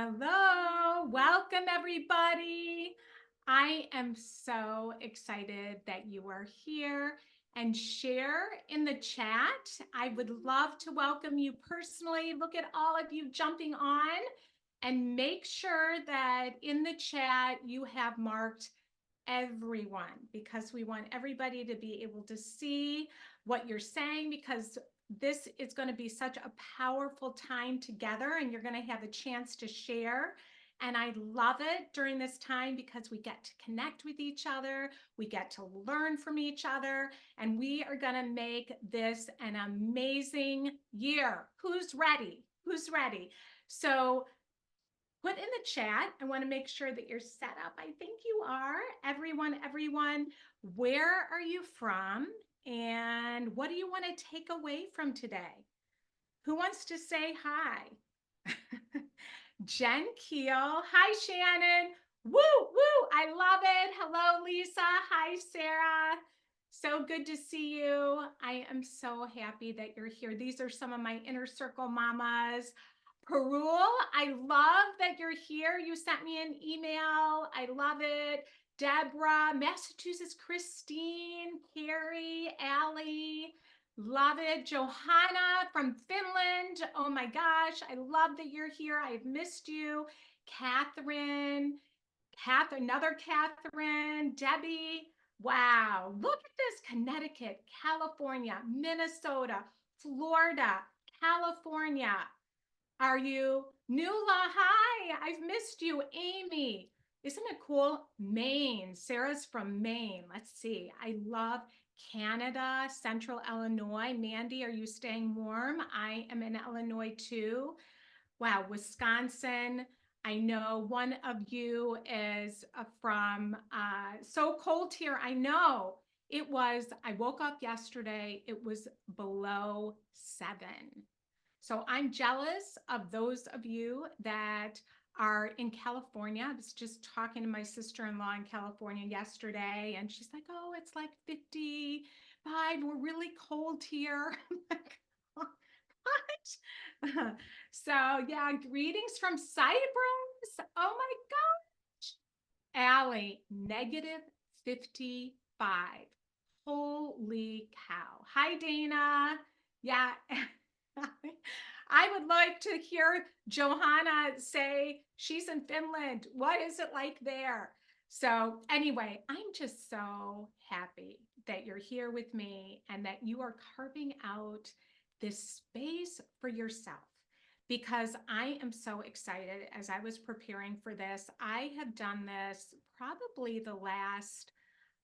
Hello, welcome everybody. I am so excited that you are here and share in the chat. I would love to welcome you personally. Look at all of you jumping on and make sure that in the chat you have marked everyone because we want everybody to be able to see what you're saying because this is going to be such a powerful time together and you're going to have a chance to share. And I love it during this time because we get to connect with each other, we get to learn from each other, and we are going to make this an amazing year. Who's ready? Who's ready? So put in the chat. I want to make sure that you're set up. I think you are. Everyone, where are you from? And what do you want to take away from today? Who wants to say hi? Jen Keel. Hi, Shannon. Woo, woo. I love it. Hello, Lisa. Hi, Sarah. So good to see you. I am so happy that you're here. These are some of my inner circle mamas. Parul, I love that you're here. You sent me an email. I love it. Deborah, Massachusetts, Christine, Carrie, Allie, love it. Johanna from Finland. Oh my gosh, I love that you're here. I've missed you. Catherine, another Catherine, Debbie. Wow, look at this. Connecticut, California, Minnesota, Florida, California. Are you? Nuala, hi, I've missed you. Amy, isn't it cool? Maine, Sarah's from Maine. Let's see. I love Canada, Central Illinois. Mandy, are you staying warm? I am in Illinois too. Wow, Wisconsin. I know one of you is from so cold here. I know I woke up yesterday, it was below 7. So I'm jealous of those of you that are in California. I was just talking to my sister-in-law in California yesterday, and she's like, oh, it's like 55. We're really cold here. What? So yeah, greetings from Cyprus. Oh my gosh. Allie, negative 55. Holy cow. Hi, Dana. Yeah. I would like to hear Johanna say she's in Finland. What is it like there? So, anyway, I'm just so happy that you're here with me and that you are carving out this space for yourself because I am so excited as I was preparing for this. I have done this probably the last,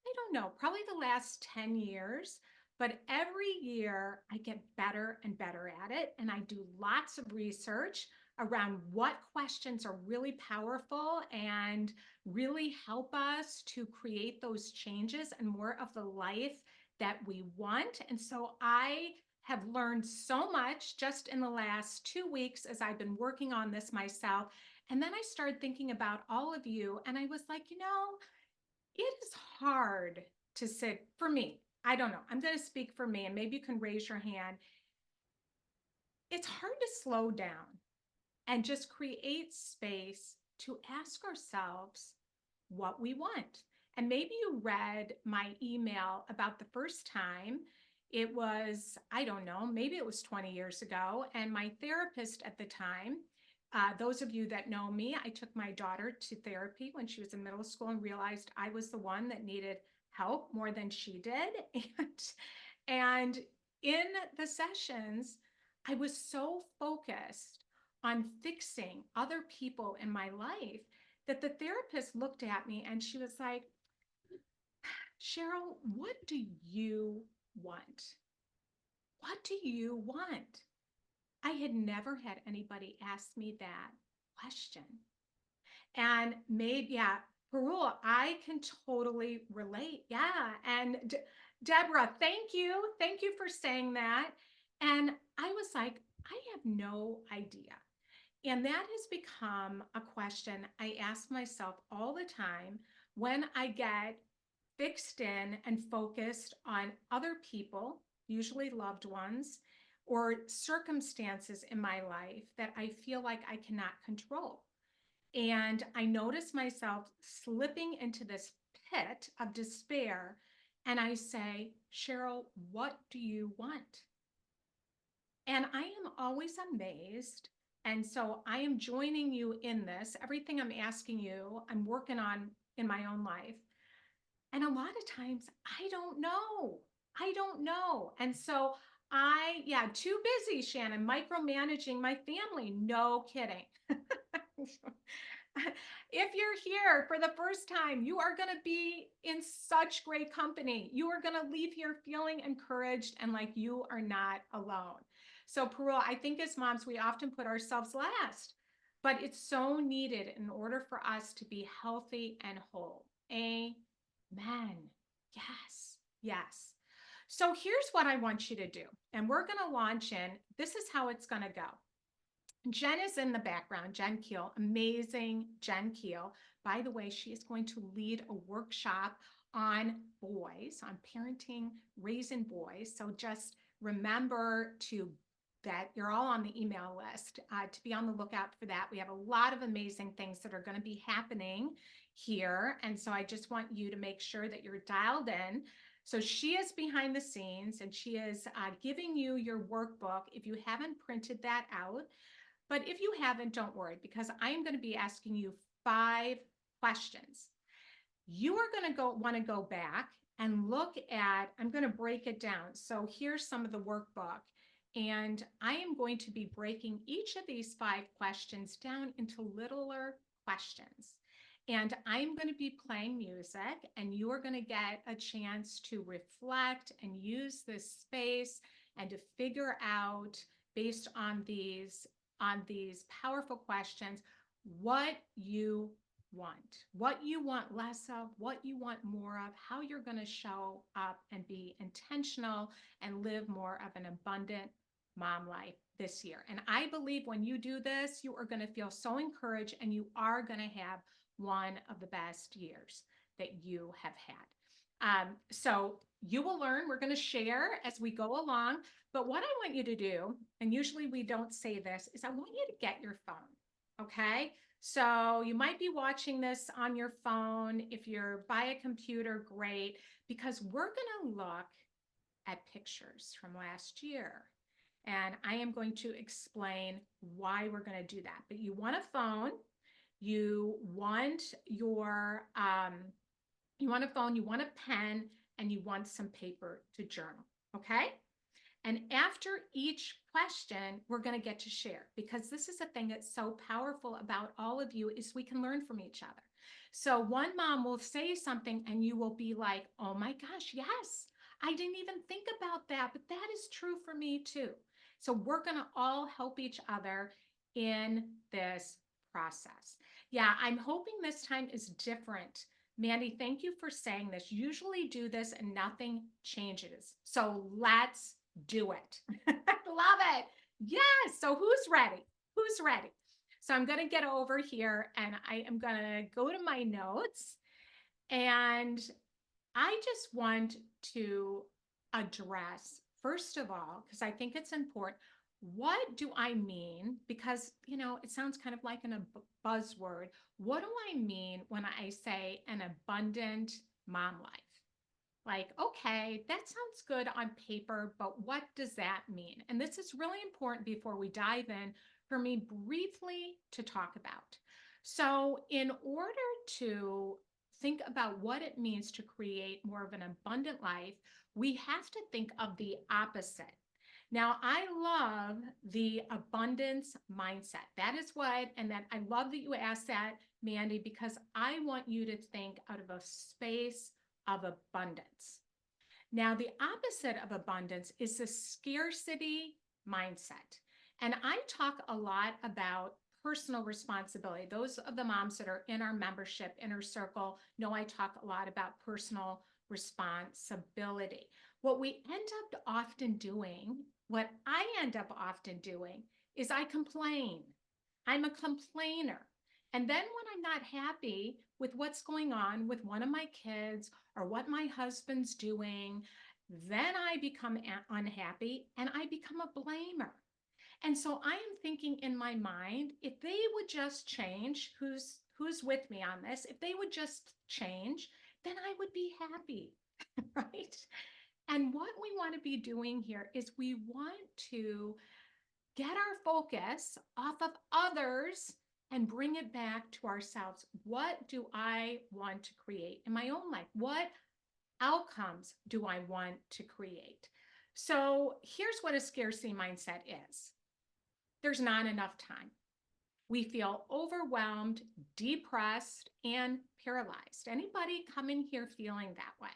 I don't know, probably the last 10 years. But every year I get better and better at it. And I do lots of research around what questions are really powerful and really help us to create those changes and more of the life that we want. And so I have learned so much just in the last 2 weeks as I've been working on this myself. And then I started thinking about all of you, and I was like, it is hard to sit for me. I don't know. I'm going to speak for me, and maybe you can raise your hand. It's hard to slow down and just create space to ask ourselves what we want. And maybe you read my email about the first time. It was, I don't know, maybe it was 20 years ago. And my therapist at the time, those of you that know me, I took my daughter to therapy when she was in middle school and realized I was the one that needed help more than she did. And in the sessions, I was so focused on fixing other people in my life that the therapist looked at me and she was like, Cheryl, what do you want? What do you want? I had never had anybody ask me that question. And maybe, yeah, Parul, I can totally relate. Yeah. And Deborah, thank you. Thank you for saying that. And I was like, I have no idea. And that has become a question I ask myself all the time when I get fixed in and focused on other people, usually loved ones, or circumstances in my life that I feel like I cannot control. And I noticed myself slipping into this pit of despair. And I say, Cheryl, what do you want? And I am always amazed. And so I am joining you in this. Everything I'm asking you, I'm working on in my own life. And a lot of times I don't know. I don't know. And so yeah, too busy, Shannon, micromanaging my family. No kidding. If you're here for the first time, you are going to be in such great company. You are going to leave here feeling encouraged and like you are not alone. So, Parul, I think as moms, we often put ourselves last, but it's so needed in order for us to be healthy and whole. Amen. Yes. Yes. So here's what I want you to do. And we're going to launch in. This is how it's going to go. Jen is in the background, Jen Keel, amazing Jen Keel. By the way, she is going to lead a workshop on boys, on parenting, raising boys. So just remember that you're all on the email list to be on the lookout for that. We have a lot of amazing things that are going to be happening here. And so I just want you to make sure that you're dialed in. So she is behind the scenes and she is giving you your workbook. If you haven't printed that out, but if you haven't, don't worry, because I am going to be asking you 5 questions. You are going to want to go back and look at, I'm going to break it down. So here's some of the workbook. And I am going to be breaking each of these 5 questions down into littler questions. And I'm going to be playing music, and you are going to get a chance to reflect and use this space and to figure out, based on these powerful questions, what you want less of, what you want more of, how you're going to show up and be intentional and live more of an abundant mom life this year. And I believe when you do this, you are going to feel so encouraged and you are going to have one of the best years that you have had. So you will learn. We're going to share as we go along. But what I want you to do, and usually we don't say this, is I want you to get your phone. Okay. So you might be watching this on your phone. If you're by a computer, great, because we're going to look at pictures from last year. And I am going to explain why we're going to do that. But you want a phone, you want you want a phone, you want a pen, and you want some paper to journal. Okay. And after each question, we're going to get to share, because this is the thing that's so powerful about all of you is we can learn from each other. So one mom will say something and you will be like, oh my gosh, yes, I didn't even think about that, but that is true for me too. So we're going to all help each other in this process. Yeah, I'm hoping this time is different. Mandy, thank you for saying this. Usually do this and nothing changes. So let's do it. Love it. Yes. So who's ready? Who's ready? So I'm going to get over here and I am going to go to my notes. And I just want to address, first of all, because I think it's important, what do I mean? Because, it sounds kind of like a buzzword. What do I mean when I say an abundant mom life? Like, okay, that sounds good on paper, but what does that mean? And this is really important before we dive in for me briefly to talk about. So, in order to think about what it means to create more of an abundant life, we have to think of the opposite. Now, I love the abundance mindset. That is what, and that I love that you asked that, Mandy, because I want you to think out of a space of abundance. Now, the opposite of abundance is the scarcity mindset. And I talk a lot about personal responsibility. Those of the moms that are in our membership inner circle know I talk a lot about personal responsibility. What we end up often doing, what I end up often doing, is I complain. I'm a complainer. And then when I'm not happy with what's going on with one of my kids or what my husband's doing, then I become unhappy and I become a blamer. And so I am thinking in my mind, if they would just change, who's with me on this, if they would just change, then I would be happy, right? And what we want to be doing here is we want to get our focus off of others and bring it back to ourselves. What do I want to create in my own life? What outcomes do I want to create? So here's what a scarcity mindset is. There's not enough time. We feel overwhelmed, depressed, and paralyzed. Anybody come in here feeling that way?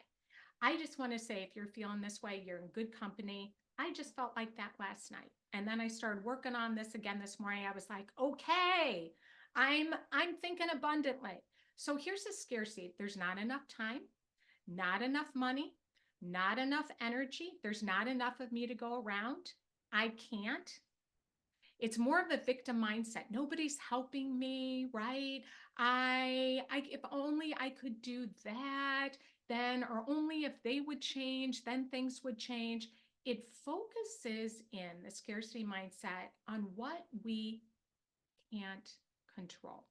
I just want to say, if you're feeling this way, you're in good company. I just felt like that last night. And then I started working on this again this morning. I was like, okay, I'm thinking abundantly. So here's the scarcity. There's not enough time, not enough money, not enough energy. There's not enough of me to go around. I can't. It's more of a victim mindset. Nobody's helping me, right? If only I could do that, then, or only if they would change, then things would change. It focuses in the scarcity mindset on what we can't control.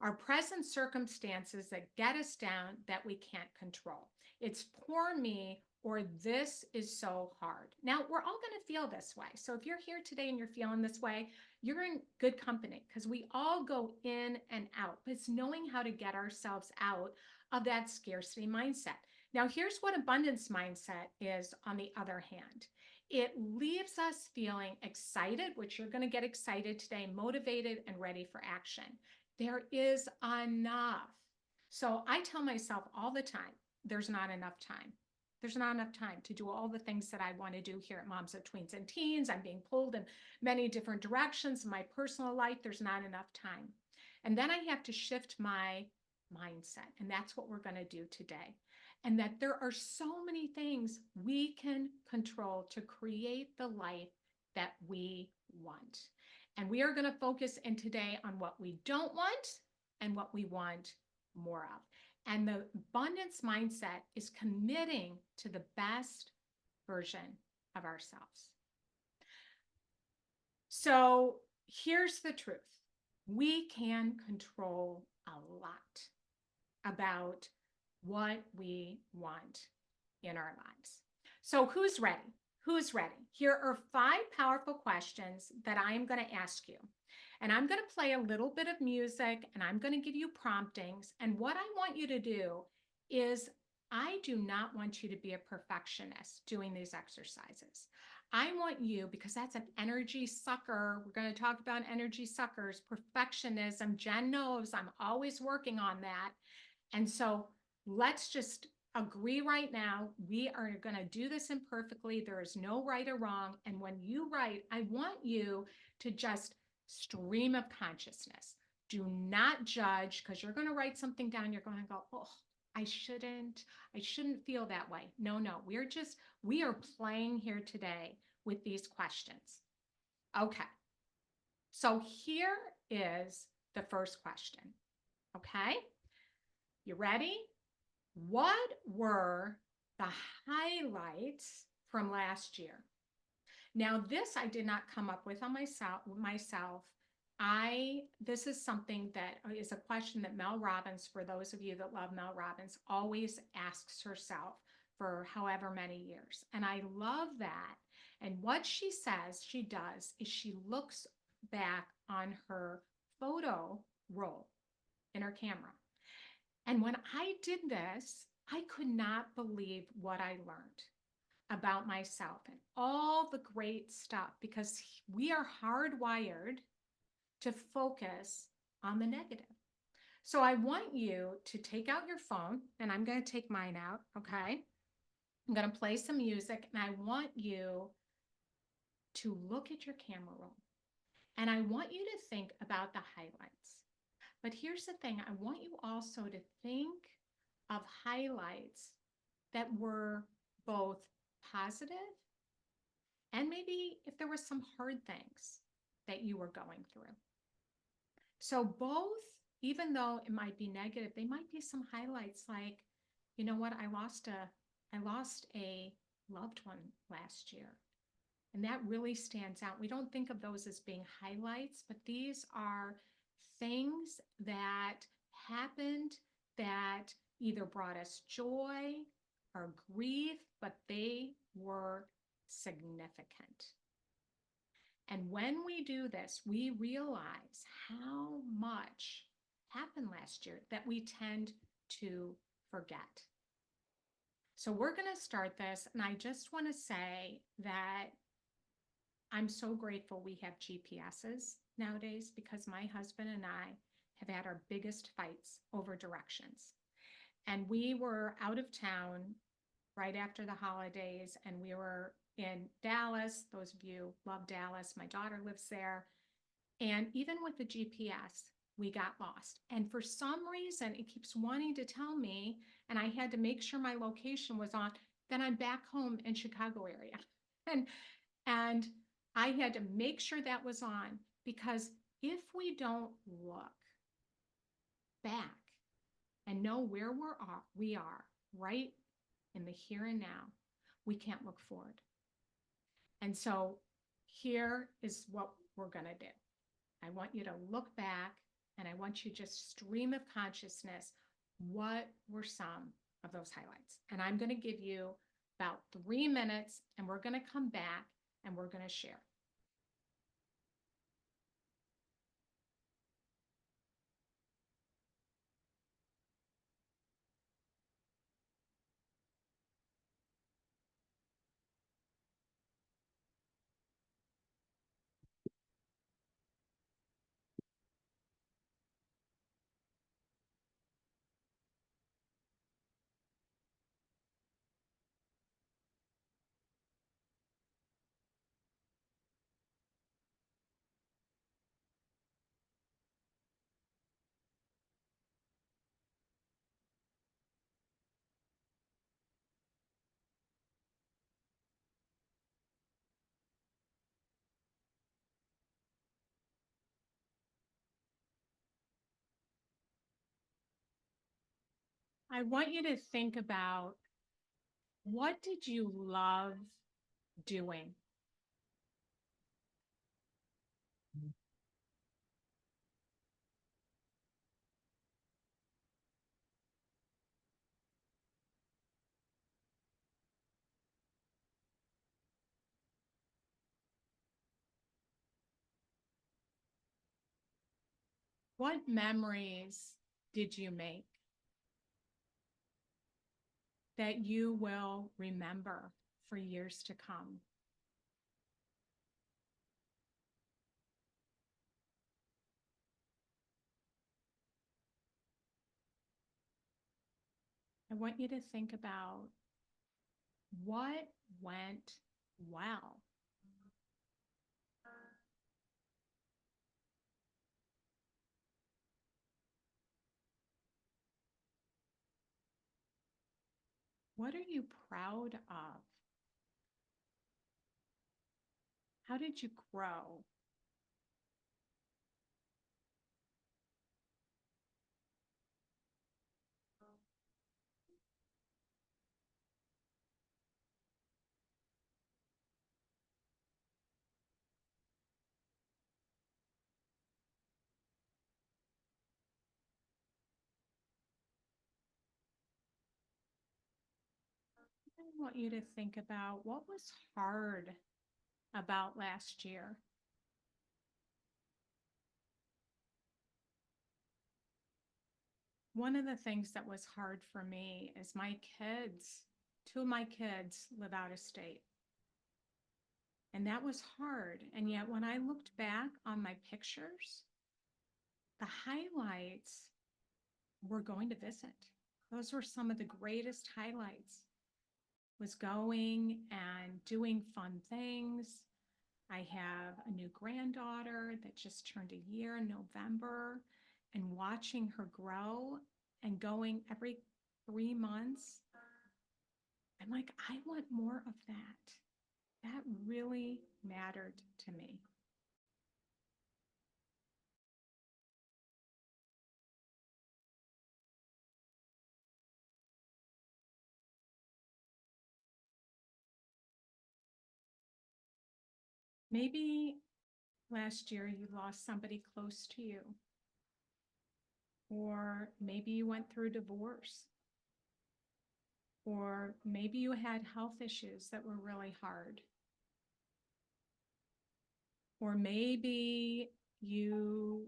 Our present circumstances that get us down that we can't control. It's poor me or this is so hard. Now, we're all going to feel this way. So if you're here today and you're feeling this way, you're in good company because we all go in and out. But it's knowing how to get ourselves out of that scarcity mindset. Now, here's what abundance mindset is on the other hand. It leaves us feeling excited, which you're going to get excited today, motivated, and ready for action. There is enough. So I tell myself all the time, there's not enough time. There's not enough time to do all the things that I want to do here at Moms of Tweens and Teens. I'm being pulled in many different directions in my personal life. There's not enough time. And then I have to shift my mindset. And that's what we're going to do today. And that there are so many things we can control to create the life that we want. And we are going to focus in today on what we don't want and what we want more of. And the abundance mindset is committing to the best version of ourselves. So here's the truth. We can control a lot about what we want in our lives. So who's ready? Who's ready? Here are 5 powerful questions that I am going to ask you. And I'm going to play a little bit of music and I'm going to give you promptings. And what I want you to do is, I do not want you to be a perfectionist doing these exercises. I want you, because that's an energy sucker. We're going to talk about energy suckers, perfectionism. Jen knows I'm always working on that. And so let's just agree right now, we are going to do this imperfectly. There is no right or wrong. And when you write, I want you to just stream of consciousness. Do not judge, because you're going to write something down. You're going to go, oh, I shouldn't feel that way. No, we are playing here today with these questions. Okay. So here is the first question. Okay. You ready? What were the highlights from last year? Now, this I did not come up with on myself. This is something that is a question that Mel Robbins, for those of you that love Mel Robbins, always asks herself for however many years. And I love that. And what she says she does is she looks back on her photo roll in her camera. And when I did this, I could not believe what I learned about myself and all the great stuff, because we are hardwired to focus on the negative. So I want you to take out your phone, and I'm going to take mine out, okay? I'm going to play some music, and I want you to look at your camera roll. And I want you to think about the highlights. But here's the thing, I want you also to think of highlights that were both positive and maybe if there were some hard things that you were going through. So both, even though it might be negative, they might be some highlights like, you know what, I lost a loved one last year. And that really stands out. We don't think of those as being highlights, but these are things that happened that either brought us joy or grief, but they were significant. And when we do this, we realize how much happened last year that we tend to forget. So we're going to start this. And I just want to say that I'm so grateful we have GPSs nowadays because my husband and I have had our biggest fights over directions. And we were out of town right after the holidays, and we were in Dallas. Those of you love Dallas. My daughter lives there. And even with the GPS, we got lost. And for some reason, it keeps wanting to tell me, and I had to make sure my location was on, that I'm back home in Chicago area. And I had to make sure that was on, because if we don't look back and know where we are right in the here and now, we can't look forward. And so here is what we're going to do. I want you to look back, and I want you just stream of consciousness. What were some of those highlights? And I'm going to give you about 3 minutes, and we're going to come back and we're going to share. I want you to think about, what did you love doing? What memories did you make that you will remember for years to come? I want you to think about what went well. What are you proud of? How did you grow? I want you to think about what was hard about last year. One of the things that was hard for me is my kids, two of my kids live out of state. And that was hard. And yet, when I looked back on my pictures, the highlights were going to visit. Those were some of the greatest highlights, was going and doing fun things. I have a new granddaughter that just turned a year in November, and watching her grow and going every 3 months. I'm like, I want more of that. That really mattered to me. Maybe last year you lost somebody close to you, or maybe you went through divorce, or maybe you had health issues that were really hard, or maybe you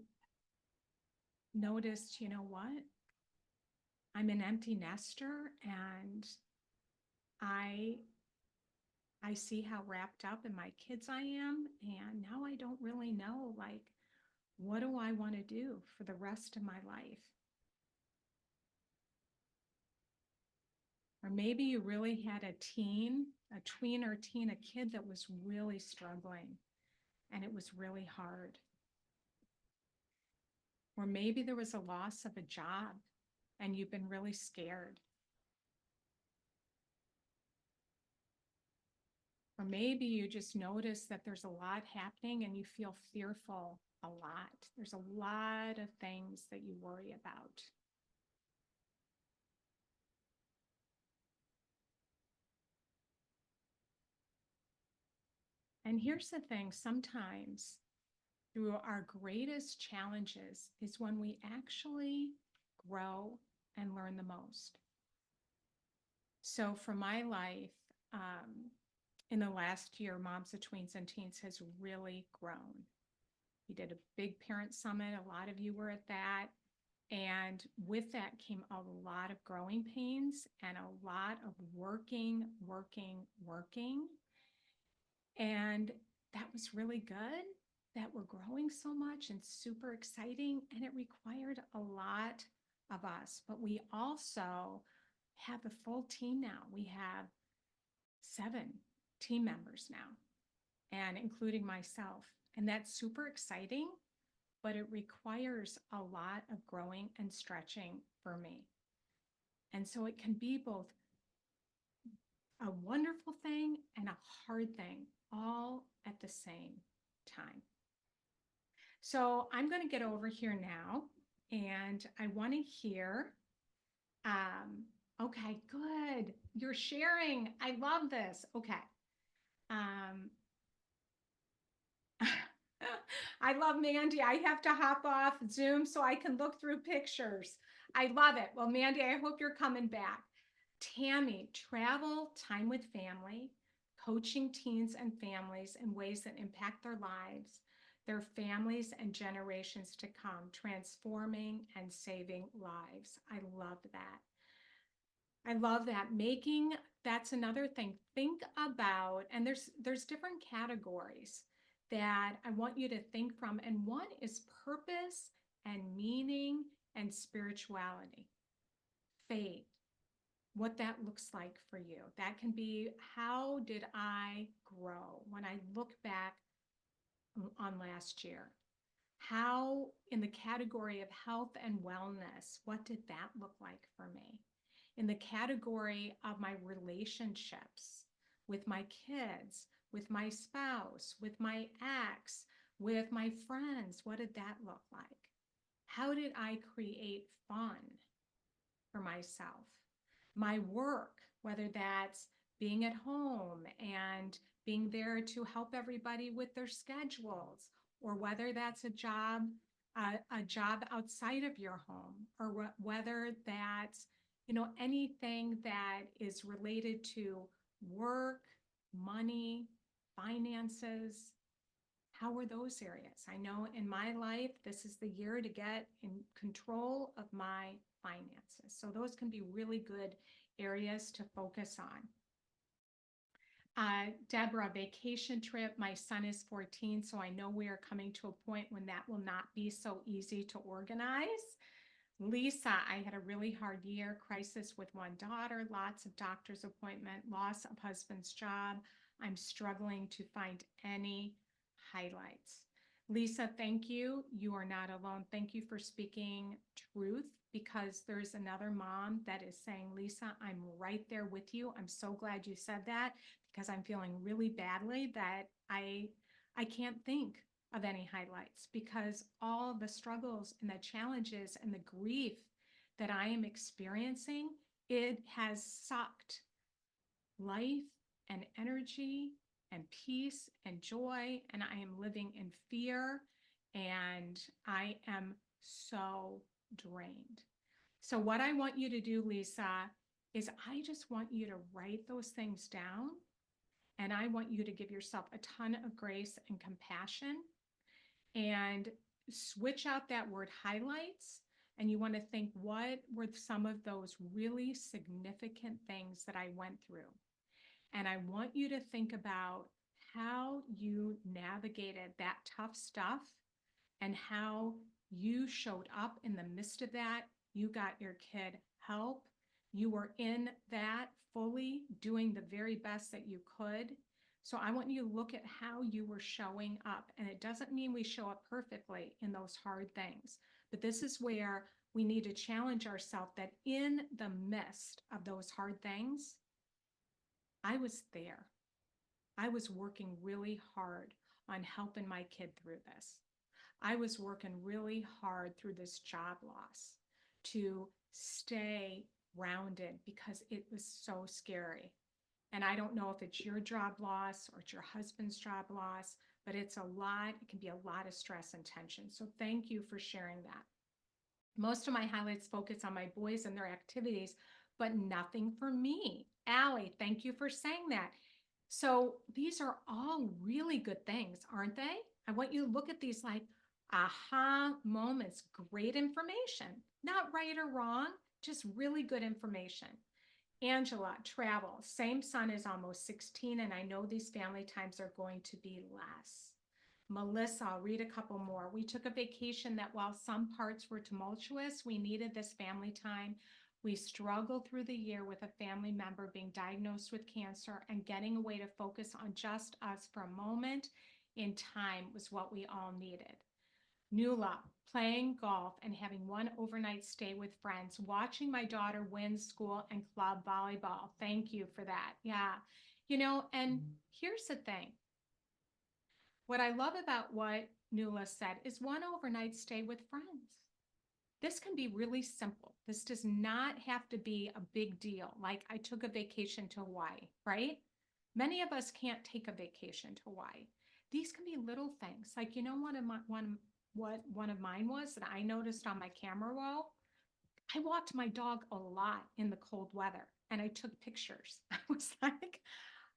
noticed, you know what? I'm an empty nester and I I see how wrapped up in my kids I am, and now I don't really know, like, what do I want to do for the rest of my life? Or maybe you really had a teen, a tween or teen, a kid that was really struggling and it was really hard. Or maybe there was a loss of a job and you've been really scared. Or maybe you just notice that there's a lot happening and you feel fearful a lot. There's a lot of things that you worry about. And here's the thing, sometimes through our greatest challenges is when we actually grow and learn the most. So for my life, in the last year, Moms of Tweens and Teens has really grown. We did a big parent summit. A lot of you were at that. And with that came a lot of growing pains and a lot of working. And that was really good that we're growing so much and super exciting. And it required a lot of us. But we also have a full team now. We have 7 team members now, and including myself. And that's super exciting, but it requires a lot of growing and stretching for me. And so it can be both a wonderful thing and a hard thing all at the same time. So I'm going to get over here now and I want to hear. Okay, good. You're sharing. I love this. Okay. I love Mandy. I have to hop off Zoom so I can look through pictures. I love it. Well, Mandy, I hope you're coming back. Tammy, travel, time with family, coaching teens and families in ways that impact their lives, their families, and generations to come, transforming and saving lives. I love that. I love that. That's another thing. Think about, and there's different categories that I want you to think from. And one is purpose and meaning and spirituality, faith, what that looks like for you. That can be, how did I grow when I look back on last year? How, in the category of health and wellness, what did that look like for me? In the category of my relationships with my kids, with my spouse, with my ex, with my friends, what did that look like? How did I create fun for myself? My work, whether that's being at home and being there to help everybody with their schedules, or whether that's a job outside of your home, or whether that's anything that is related to work, money, finances. How are those areas? I know in my life, this is the year to get in control of my finances. So those can be really good areas to focus on. Deborah, vacation trip. My son is 14, so I know we are coming to a point when that will not be so easy to organize. Lisa, I had a really hard year, crisis with 1 daughter, lots of doctor's appointment, loss of husband's job. I'm struggling to find any highlights. Lisa, thank you. You are not alone. Thank you for speaking truth, because there's another mom that is saying, Lisa, I'm right there with you. I'm so glad you said that, because I'm feeling really badly that I can't think of any highlights, because all the struggles and the challenges and the grief that I am experiencing, it has sucked life and energy and peace and joy, and I am living in fear, and I am so drained. So, what I want you to do, Lisa, is I just want you to write those things down, and I want you to give yourself a ton of grace and compassion and switch out that word highlights. And you want to think, what were some of those really significant things that I went through? And I want you to think about how you navigated that tough stuff and how you showed up in the midst of that. You got your kid help. You were in that fully doing the very best that you could. So I want you to look at how you were showing up. And it doesn't mean we show up perfectly in those hard things, but this is where we need to challenge ourselves that in the midst of those hard things, I was there. I was working really hard on helping my kid through this. I was working really hard through this job loss to stay grounded because it was so scary. And I don't know if it's your job loss or it's your husband's job loss, but it's a lot. It can be a lot of stress and tension. So thank you for sharing that. Most of my highlights focus on my boys and their activities, but nothing for me. Allie, thank you for saying that. So these are all really good things, aren't they? I want you to look at these like aha moments, great information, not right or wrong, just really good information. Angela, travel. Same son is almost 16, and I know these family times are going to be less. Melissa, I'll read a couple more. We took a vacation that while some parts were tumultuous, we needed this family time. We struggled through the year with a family member being diagnosed with cancer, and getting away to focus on just us for a moment in time was what we all needed. Nuala, playing golf and having one overnight stay with friends, watching my daughter win school and club volleyball. Thank you for that. Yeah. And here's the thing. What I love about what Nuala said is one overnight stay with friends. This can be really simple. This does not have to be a big deal. Like I took a vacation to Hawaii, right? Many of us can't take a vacation to Hawaii. These can be little things. Like, what one of mine was that I noticed on my camera roll? I walked my dog a lot in the cold weather and I took pictures. I was like,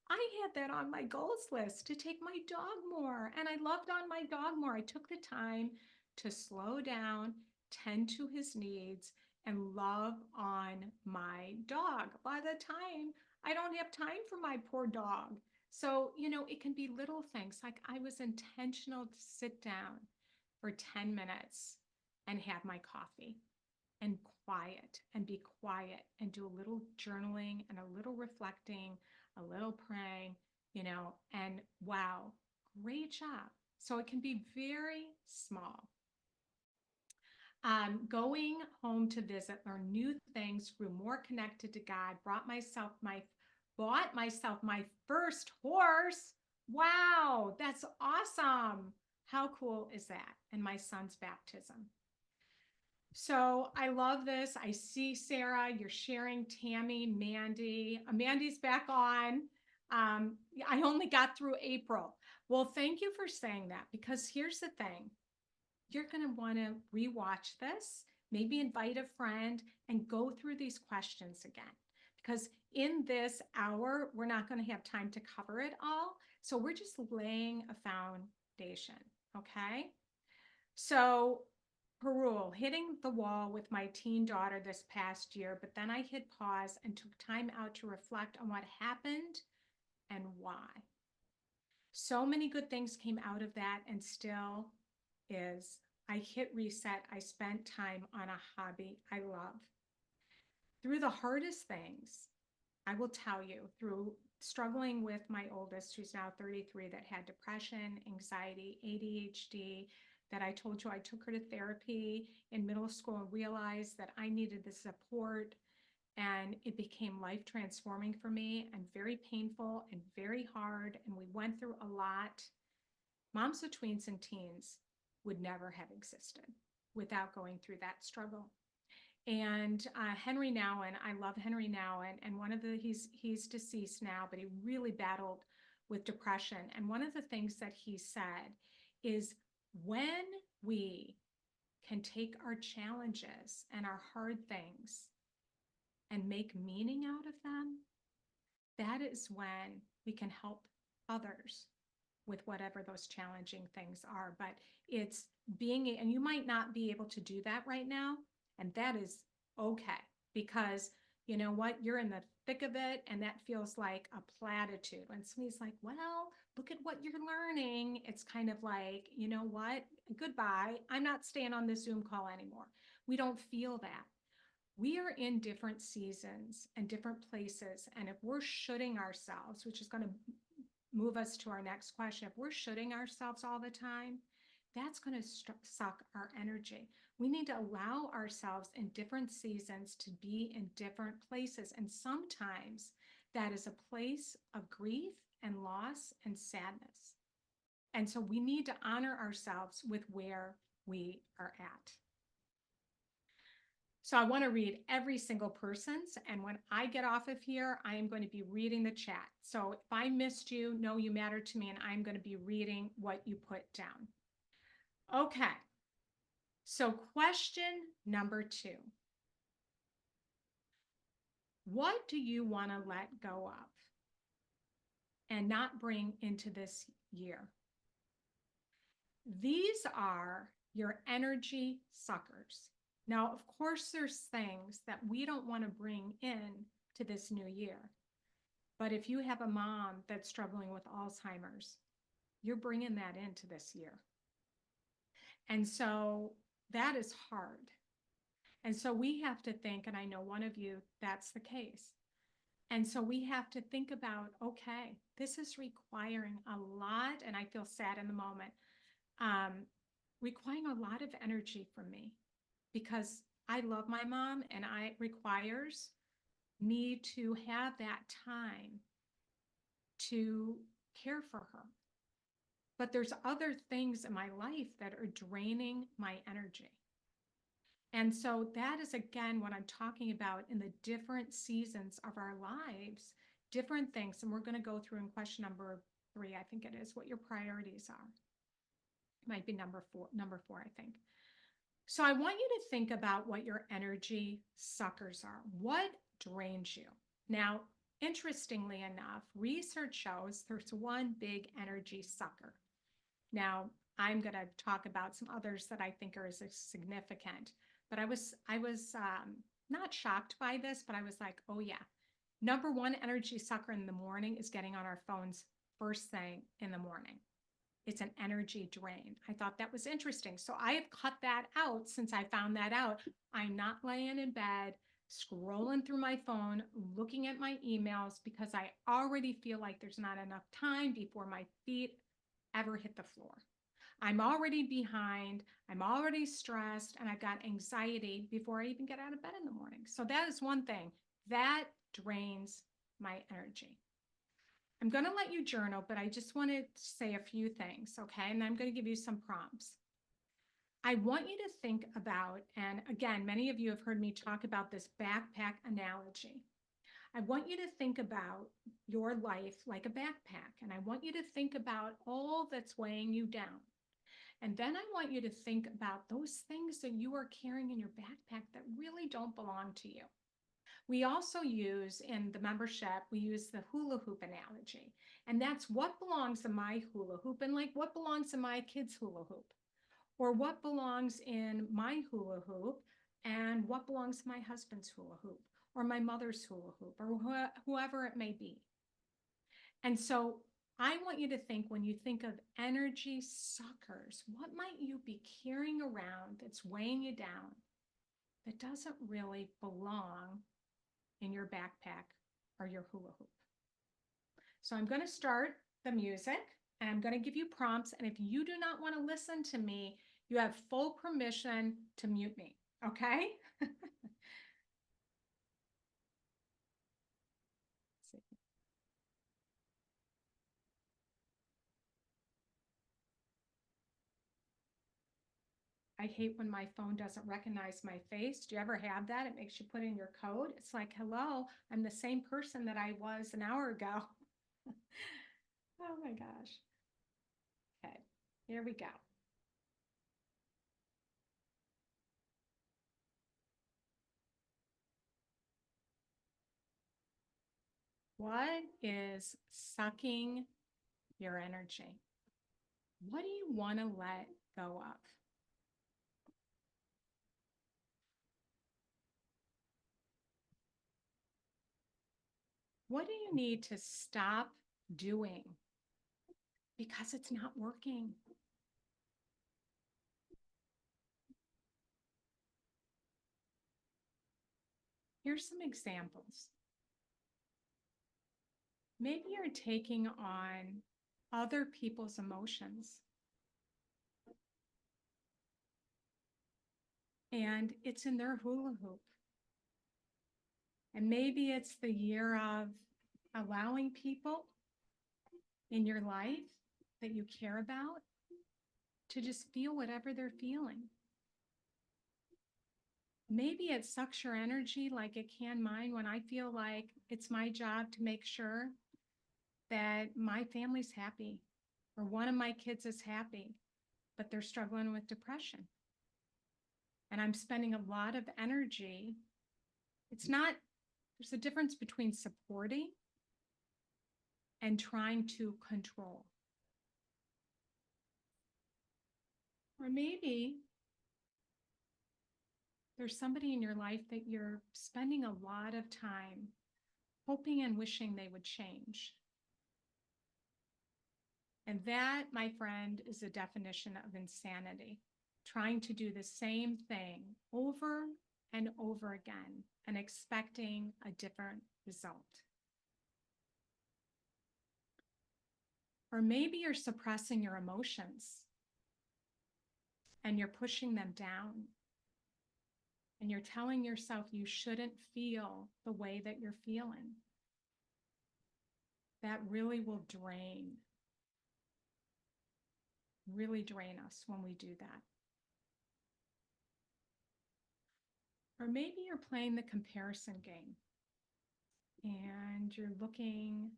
I had that on my goals list to take my dog more. And I loved on my dog more. I took the time to slow down, tend to his needs, and love on my dog. By the time I don't have time for my poor dog. So, it can be little things like I was intentional to sit down for 10 minutes and have my coffee and be quiet and do a little journaling and a little reflecting, a little praying, and wow, great job. So it can be very small. Going home to visit, learn new things, grew more connected to God, bought myself my first horse. Wow, that's awesome. How cool is that? And my son's baptism. So I love this. I see Sarah, you're sharing, Tammy, Mandy. Mandy's back on. I only got through April. Well, thank you for saying that, because here's the thing. You're going to want to rewatch this, maybe invite a friend and go through these questions again. Because in this hour, we're not going to have time to cover it all. So we're just laying a foundation. Okay. So Parul, hitting the wall with my teen daughter this past year, but then I hit pause and took time out to reflect on what happened and why. So many good things came out of that, and still is. I hit reset. I spent time on a hobby I love. Through the hardest things, I will tell you, through struggling with my oldest, who's now 33, that had depression, anxiety, ADHD, that I told you I took her to therapy in middle school and realized that I needed the support. And it became life transforming for me and very painful and very hard. And we went through a lot. Moms of tweens and teens would never have existed without going through that struggle. And Henry Nouwen, I love Henry Nouwen, and he's deceased now, but he really battled with depression. And one of the things that he said is when we can take our challenges and our hard things and make meaning out of them, that is when we can help others with whatever those challenging things are. But it's being, and you might not be able to do that right now, and that is okay, because you know what? You're in the thick of it, and that feels like a platitude. When somebody's like, well, look at what you're learning, it's kind of like, you know what? Goodbye. I'm not staying on this Zoom call anymore. We don't feel that. We are in different seasons and different places. And if we're shooting ourselves, which is going to move us to our next question, if we're shooting ourselves all the time, that's going to suck our energy. We need to allow ourselves in different seasons to be in different places. And sometimes that is a place of grief and loss and sadness. And so we need to honor ourselves with where we are at. So I want to read every single person's. And when I get off of here, I am going to be reading the chat. So if I missed you, know you matter to me, and I'm going to be reading what you put down. Okay. So question number 2. What do you want to let go of and not bring into this year? These are your energy suckers. Now, of course, there's things that we don't want to bring in to this new year. But if you have a mom that's struggling with Alzheimer's, you're bringing that into this year. And so that is hard. And so we have to think, and I know one of you, that's the case. And so we have to think about, okay, this is requiring a lot, and I feel sad in the moment, requiring a lot of energy from me, because I love my mom, and it requires me to have that time to care for her. But there's other things in my life that are draining my energy. And so that is, again, what I'm talking about in the different seasons of our lives, different things. And we're going to go through in question number 3, I think it is, what your priorities are. It might be number 4, I think. So I want you to think about what your energy suckers are. What drains you? Now, interestingly enough, research shows there's one big energy sucker. Now, I'm going to talk about some others that I think are as significant. But I was not shocked by this, but I was like, oh yeah. Number 1 energy sucker in the morning is getting on our phones first thing in the morning. It's an energy drain. I thought that was interesting. So I have cut that out since I found that out. I'm not laying in bed, scrolling through my phone, looking at my emails, because I already feel like there's not enough time before my feet ever hit the floor. I'm already behind, I'm already stressed, and I've got anxiety before I even get out of bed in the morning. So that is one thing that drains my energy. I'm going to let you journal, but I just want to say a few things, okay? And I'm going to give you some prompts. I want you to think about, and again, many of you have heard me talk about this backpack analogy. I want you to think about your life like a backpack, and I want you to think about all that's weighing you down. And then I want you to think about those things that you are carrying in your backpack that really don't belong to you. We also use in the membership, we use the hula hoop analogy. And that's what belongs in my hula hoop, and like what belongs in my kid's hula hoop, or what belongs in my hula hoop, and what belongs to my husband's hula hoop, or my mother's hula hoop, or whoever it may be. And so I want you to think, when you think of energy suckers, what might you be carrying around that's weighing you down that doesn't really belong in your backpack or your hula hoop? So I'm going to start the music, and I'm going to give you prompts. And if you do not want to listen to me, you have full permission to mute me. Okay? I hate when my phone doesn't recognize my face. Do you ever have that? It makes you put in your code. It's like, hello, I'm the same person that I was an hour ago. Oh my gosh. Okay, here we go. What is sucking your energy? What do you want to let go of? What do you need to stop doing because it's not working? Here's some examples. Maybe you're taking on other people's emotions and it's in their hula hoop. And maybe it's the year of allowing people in your life that you care about to just feel whatever they're feeling. Maybe it sucks your energy like it can mine when I feel like it's my job to make sure that my family's happy or one of my kids is happy, but they're struggling with depression. And I'm spending a lot of energy. It's not, there's a difference between supporting and trying to control. Or maybe there's somebody in your life that you're spending a lot of time hoping and wishing they would change. And that, my friend, is a definition of insanity. Trying to do the same thing over and over again and expecting a different result. Or maybe you're suppressing your emotions and you're pushing them down. And you're telling yourself you shouldn't feel the way that you're feeling. That really will really drain us when we do that. Or maybe you're playing the comparison game and you're looking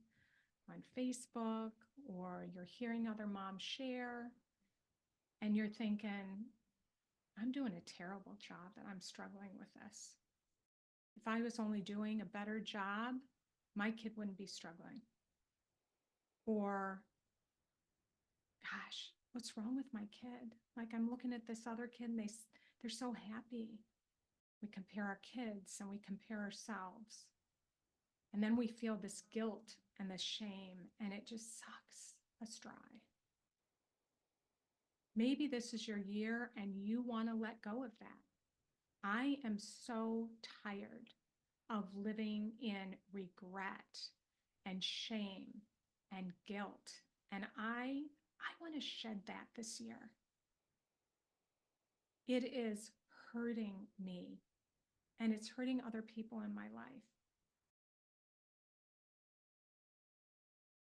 on Facebook or you're hearing other moms share and you're thinking, I'm doing a terrible job that I'm struggling with this. If I was only doing a better job, my kid wouldn't be struggling. Or, gosh, what's wrong with my kid? Like I'm looking at this other kid and they're so happy. We compare our kids and we compare ourselves. And then we feel this guilt and this shame, and it just sucks us dry. Maybe this is your year and you want to let go of that. I am so tired of living in regret and shame and guilt. And I want to shed that this year. It is hurting me and it's hurting other people in my life.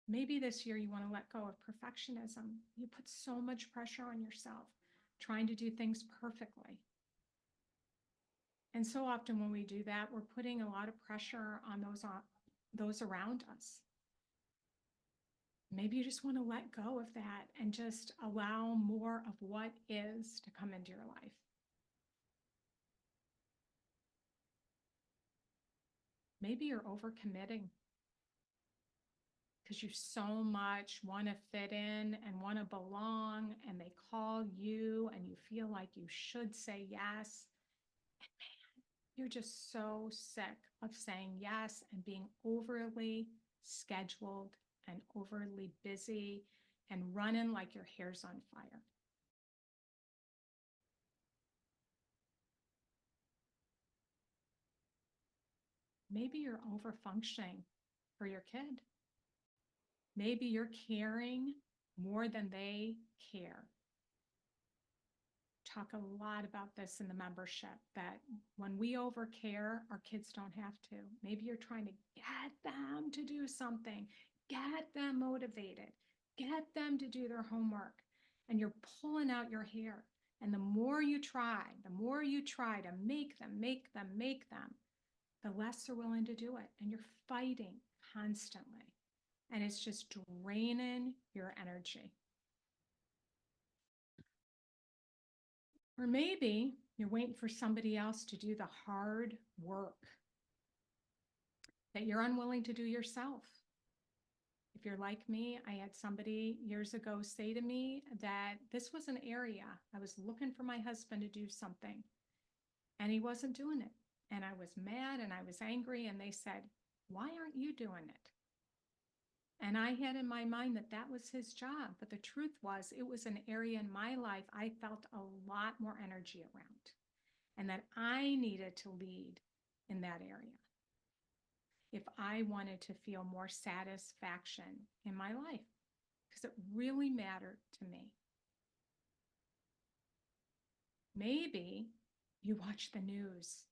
Maybe this year you want to let go of perfectionism. You put so much pressure on yourself trying to do things perfectly. And so often when we do that, we're putting a lot of pressure on those around us. Maybe you just want to let go of that and just allow more of what is to come into your life. Maybe you're overcommitting because you so much want to fit in and want to belong, and they call you and you feel like you should say yes. And man, you're just so sick of saying yes and being overly scheduled and overly busy and running like your hair's on fire. Maybe you're over functioning for your kid. Maybe you're caring more than they care. Talk a lot about this in the membership that when we overcare, our kids don't have to. Maybe you're trying to get them to do something, get them motivated, get them to do their homework, and you're pulling out your hair. And the more you try to make them, the less they're willing to do it. And you're fighting constantly. and it's just draining your energy. Or maybe you're waiting for somebody else to do the hard work that you're unwilling to do yourself. If you're like me, I had somebody years ago say to me that this was an area I was looking for my husband to do something, and he wasn't doing it. And I was mad and I was angry, and they said, "Why aren't you doing it?" And I had in my mind that that was his job. But the truth was, it was an area in my life I felt a lot more energy around, and that I needed to lead in that area if I wanted to feel more satisfaction in my life, because it really mattered to me. Maybe you watch the news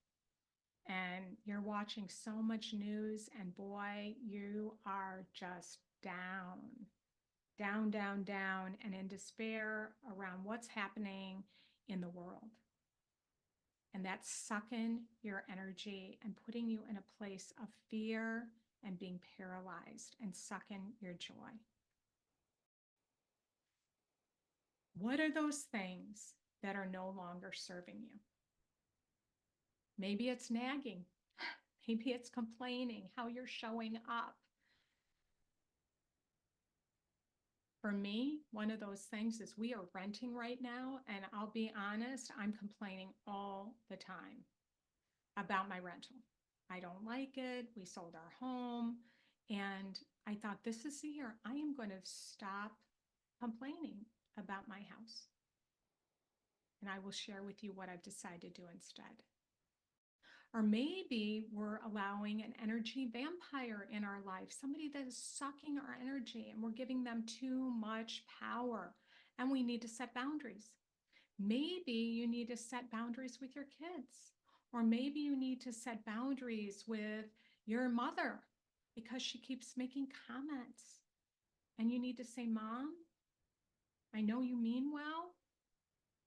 and you're watching so much news, and boy, you are just down, down, down, down, and in despair around what's happening in the world. And that's sucking your energy and putting you in a place of fear and being paralyzed and sucking your joy. What are those things that are no longer serving you? Maybe it's nagging. Maybe it's complaining how you're showing up. For me, one of those things is we are renting right now, and I'll be honest, I'm complaining all the time about my rental. I don't like it. We sold our home, and I thought, this is the year I am going to stop complaining about my house. And I will share with you what I've decided to do instead. Or maybe we're allowing an energy vampire in our life, somebody that is sucking our energy, and we're giving them too much power, and we need to set boundaries. Maybe you need to set boundaries with your kids, or maybe you need to set boundaries with your mother because she keeps making comments, and you need to say, "Mom, I know you mean well,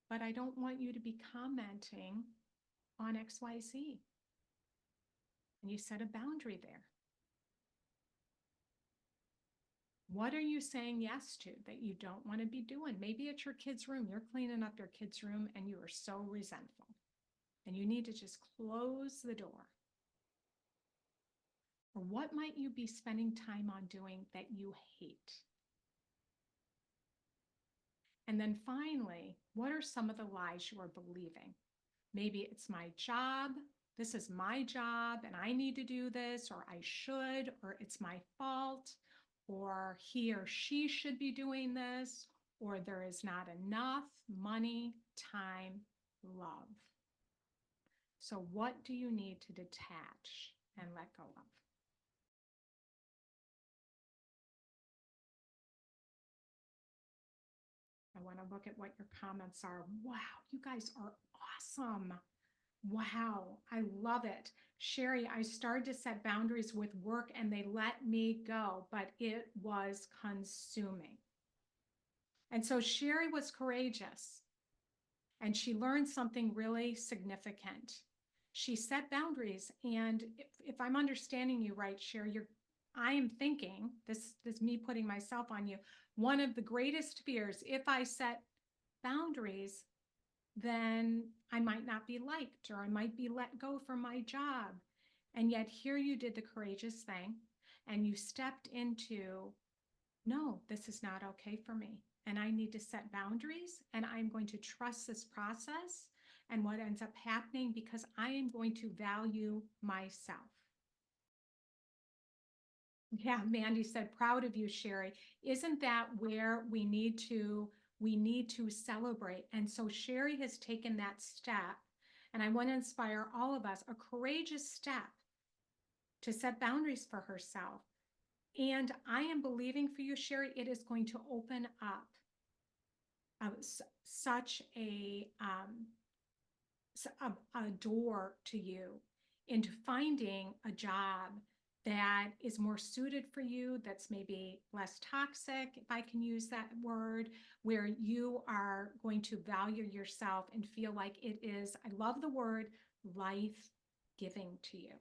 but I don't want you to be commenting on XYZ." And you set a boundary there. What are you saying yes to that you don't want to be doing? Maybe it's your kid's room. You're cleaning up your kid's room and you are so resentful, and you need to just close the door. Or what might you be spending time on doing that you hate? And then finally, what are some of the lies you are believing? Maybe it's my job. This is my job and I need to do this, or I should, or it's my fault, or he or she should be doing this, or there is not enough money, time, love. So what do you need to detach and let go of? I want to look at what your comments are. Wow, you guys are awesome. Wow, I love it. Sherry, I started to set boundaries with work and they let me go, but it was consuming. And so Sherry was courageous and she learned something really significant. She set boundaries. And if I'm understanding you right, Sherry, I am thinking, this is me putting myself on you, one of the greatest fears, if I set boundaries, then I might not be liked, or I might be let go from my job. And yet here you did the courageous thing and you stepped into, no, this is not okay for me. And I need to set boundaries, and I'm going to trust this process and what ends up happening because I am going to value myself. Yeah, Mandy said, proud of you, Sherry. Isn't that where we need to celebrate? And so Sherry has taken that step, and I want to inspire all of us, a courageous step to set boundaries for herself. And I am believing for you, Sherry, it is going to open up such a door to you into finding a job that is more suited for you, that's maybe less toxic, if I can use that word, where you are going to value yourself and feel like it is, I love the word, life-giving to you.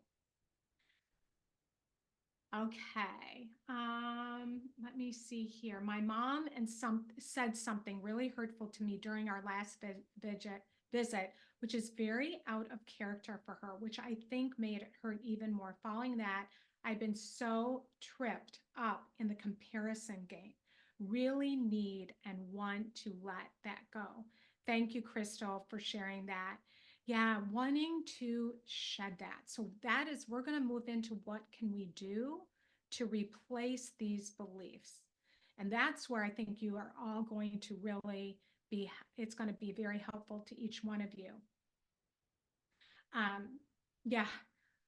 Okay. Let me see here. My mom and some said something really hurtful to me during our last visit, which is very out of character for her, which I think made it hurt even more. Following that, I've been so tripped up in the comparison game. Really need and want to let that go. Thank you, Crystal, for sharing that. Yeah, wanting to shed that. So that is, we're going to move into what can we do to replace these beliefs. And that's where I think you are all going to really be, it's going to be very helpful to each one of you. Yeah,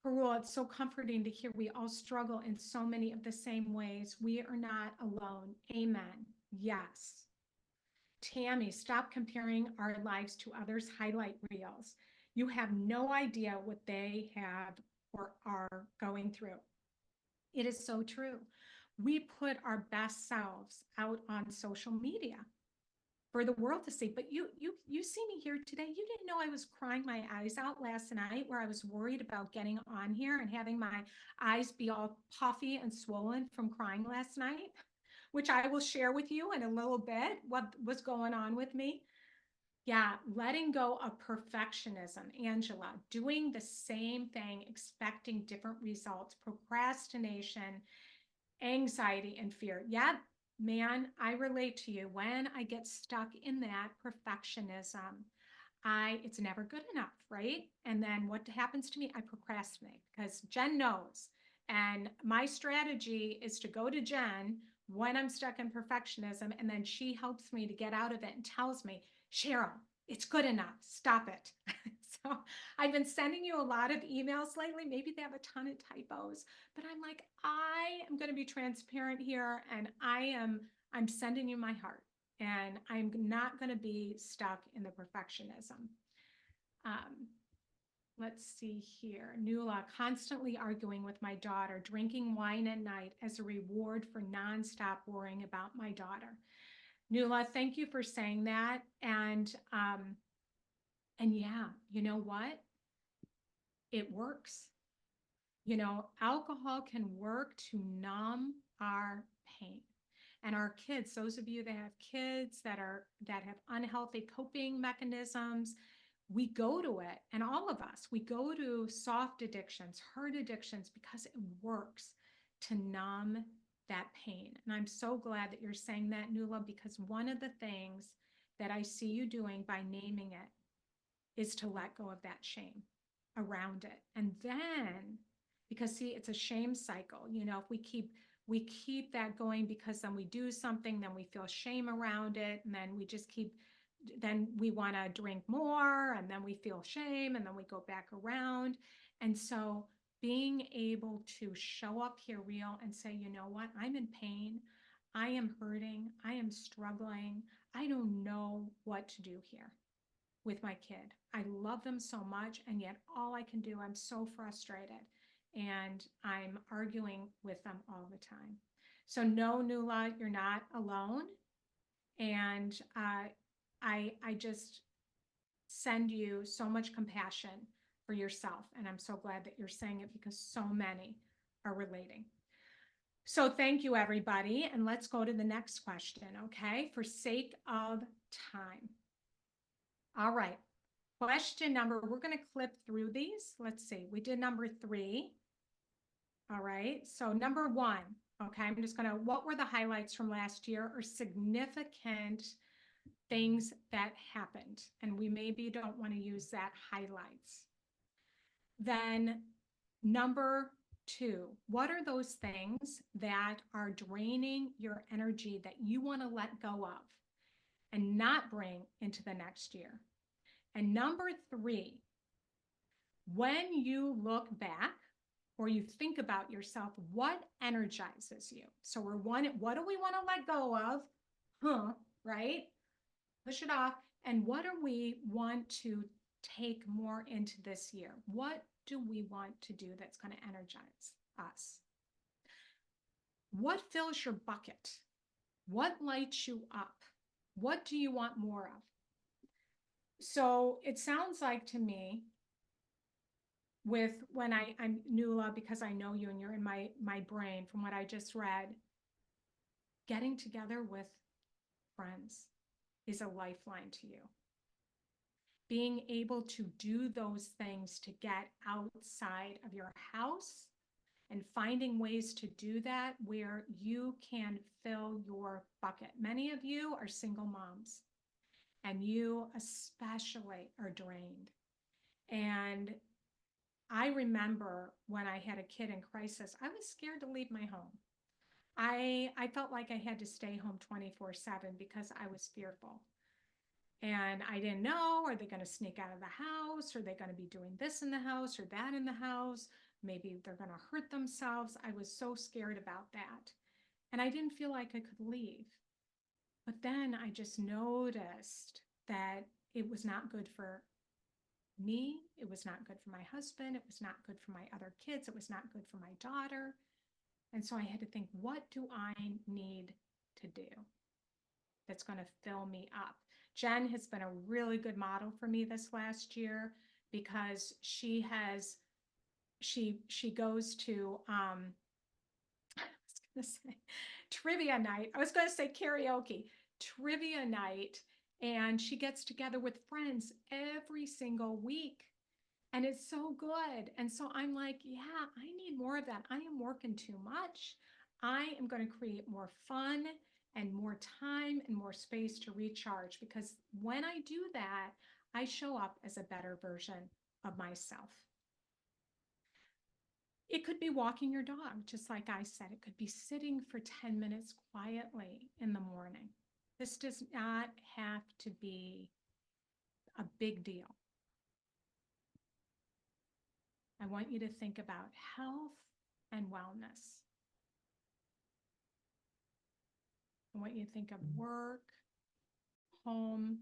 Parul, it's so comforting to hear we all struggle in so many of the same ways. We are not alone. Amen. Yes. Tammy, stop comparing our lives to others' highlight reels. You have no idea what they have or are going through. It is so true. We put our best selves out on social media for the world to see. But you see me here today. You didn't know I was crying my eyes out last night, where I was worried about getting on here and having my eyes be all puffy and swollen from crying last night, which I will share with you in a little bit what was going on with me. Yeah, letting go of perfectionism, Angela, doing the same thing, expecting different results, procrastination, anxiety, and fear. Yeah, man, I relate to you. When I get stuck in that perfectionism, it's never good enough, right? And then what happens to me? I procrastinate because Jen knows. And my strategy is to go to Jen when I'm stuck in perfectionism, and then she helps me to get out of it and tells me, Cheryl, it's good enough. Stop it. So I've been sending you a lot of emails lately. Maybe they have a ton of typos, but I'm like, I am going to be transparent here, and I'm sending you my heart, and I'm not going to be stuck in the perfectionism. Um, let's see here. Nuala, constantly arguing with my daughter, drinking wine at night as a reward for nonstop worrying about my daughter. Nuala, thank you for saying that. And yeah, you know what? It works. You know, alcohol can work to numb our pain. And our kids, those of you that have kids that have unhealthy coping mechanisms, we go to it, and all of us, we go to soft addictions, hard addictions, because it works to numb that pain. And I'm so glad that you're saying that, Nuala, because one of the things that I see you doing by naming it is to let go of that shame around it. And then, because see, it's a shame cycle. You know, if we keep that going, because then we do something, then we feel shame around it, and then we just keep, then we want to drink more, and then we feel shame, and then we go back around. And so being able to show up here real and say, you know what, I'm in pain, I am hurting, I am struggling, I don't know what to do here with my kid. I love them so much, and yet all I can do, I'm so frustrated, and I'm arguing with them all the time. So no, Nuala, you're not alone. And I just send you so much compassion for yourself. And I'm so glad that you're saying it, because so many are relating. So thank you, everybody. And let's go to the next question, okay? For sake of time. All right. Question number, we're going to clip through these. Let's see. We did number 3. All right. So number 1, okay, I'm just going to, what were the highlights from last year, or significant things that happened? And we maybe don't want to use that highlights. Then number 2, what are those things that are draining your energy that you want to let go of and not bring into the next year? And number 3, when you look back or you think about yourself, what energizes you? So what do we want to let go of? Right? Push it off. And what do we want to take more into this year? What do we want to do that's going to energize us? What fills your bucket? What lights you up? What do you want more of? So it sounds like to me with when I'm Nuala, because I know you and you're in my brain from what I just read, getting together with friends is a lifeline to you. Being able to do those things to get outside of your house and finding ways to do that where you can fill your bucket. Many of you are single moms, and you especially are drained. And I remember when I had a kid in crisis, I was scared to leave my home. I felt like I had to stay home 24/7 because I was fearful. And I didn't know, are they going to sneak out of the house? Are they going to be doing this in the house or that in the house? Maybe they're going to hurt themselves. I was so scared about that. And I didn't feel like I could leave. But then I just noticed that it was not good for me. It was not good for my husband. It was not good for my other kids. It was not good for my daughter. And so I had to think, what do I need to do that's going to fill me up? Jen has been a really good model for me this last year because she goes to I was going to say trivia night. I was going to say karaoke, trivia night, and she gets together with friends every single week. And it's so good. And so I'm like, yeah, I need more of that. I am working too much. I am going to create more fun and more time and more space to recharge, because when I do that, I show up as a better version of myself. It could be walking your dog, just like I said. It could be sitting for 10 minutes quietly in the morning. This does not have to be a big deal. I want you to think about health and wellness. I want you to think of work, home,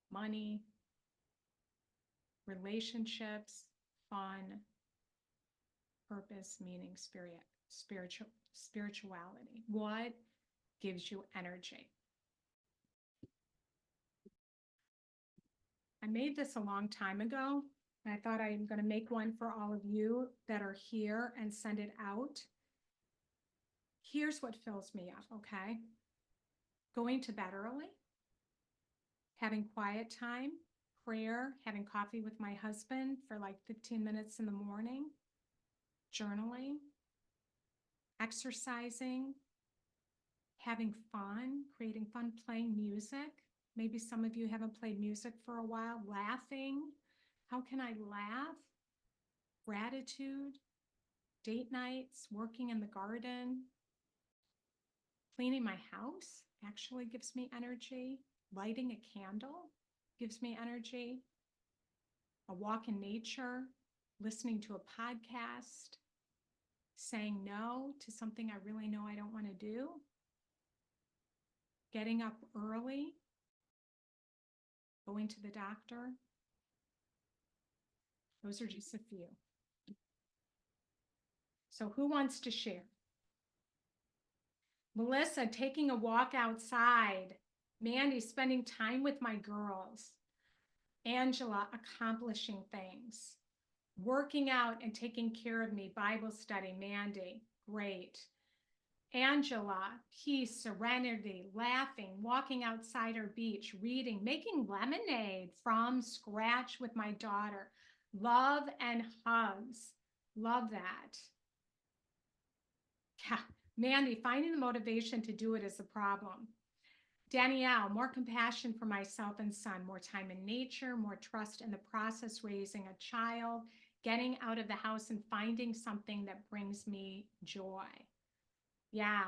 money, relationships, fun, purpose, meaning, spirituality. What gives you energy? I made this a long time ago, and I thought I'm going to make one for all of you that are here and send it out. Here's what fills me up, okay? Going to bed early, having quiet time, prayer, having coffee with my husband for like 15 minutes in the morning, journaling, exercising, having fun, creating fun, playing music. Maybe some of you haven't played music for a while, laughing. How can I laugh? Gratitude, date nights, working in the garden, cleaning my house actually gives me energy. Lighting a candle gives me energy. A walk in nature, listening to a podcast, saying no to something I really know I don't want to do, getting up early, going to the doctor. Those are just a few. So who wants to share? Melissa, taking a walk outside. Mandy, spending time with my girls. Angela, accomplishing things. Working out and taking care of me, Bible study. Mandy, great. Angela, peace, serenity, laughing, walking outside our beach, reading, making lemonade from scratch with my daughter. Love and hugs. Love that. Yeah. Mandy, finding the motivation to do it is a problem. Danielle, more compassion for myself and son, more time in nature, more trust in the process, raising a child, getting out of the house and finding something that brings me joy. Yeah,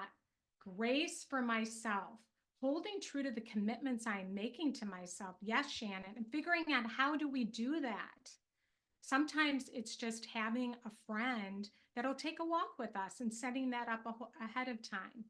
grace for myself, holding true to the commitments I'm making to myself. Yes, Shannon, and figuring out how do we do that? Sometimes it's just having a friend that'll take a walk with us and setting that up ahead of time.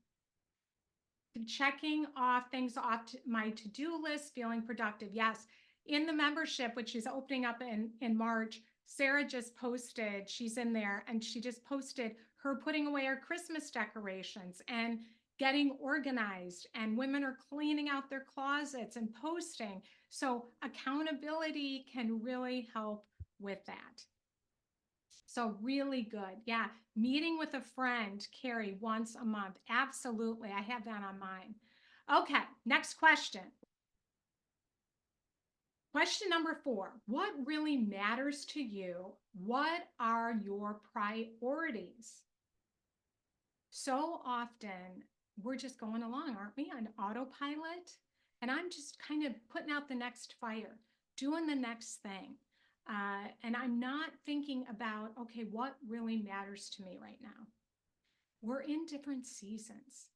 Checking off things off my to-do list, feeling productive. Yes, in the membership, which is opening up in March, Sarah just posted, she's in there, and she just posted her putting away her Christmas decorations and getting organized, and women are cleaning out their closets and posting. So accountability can really help with that. So really good. Yeah. Meeting with a friend, Carrie, once a month. Absolutely. I have that on mine. Okay. Next question. Question number 4. What really matters to you? What are your priorities? So often we're just going along, aren't we, on autopilot? And I'm just kind of putting out the next fire, doing the next thing. And I'm not thinking about, okay, what really matters to me right now? We're in different seasons.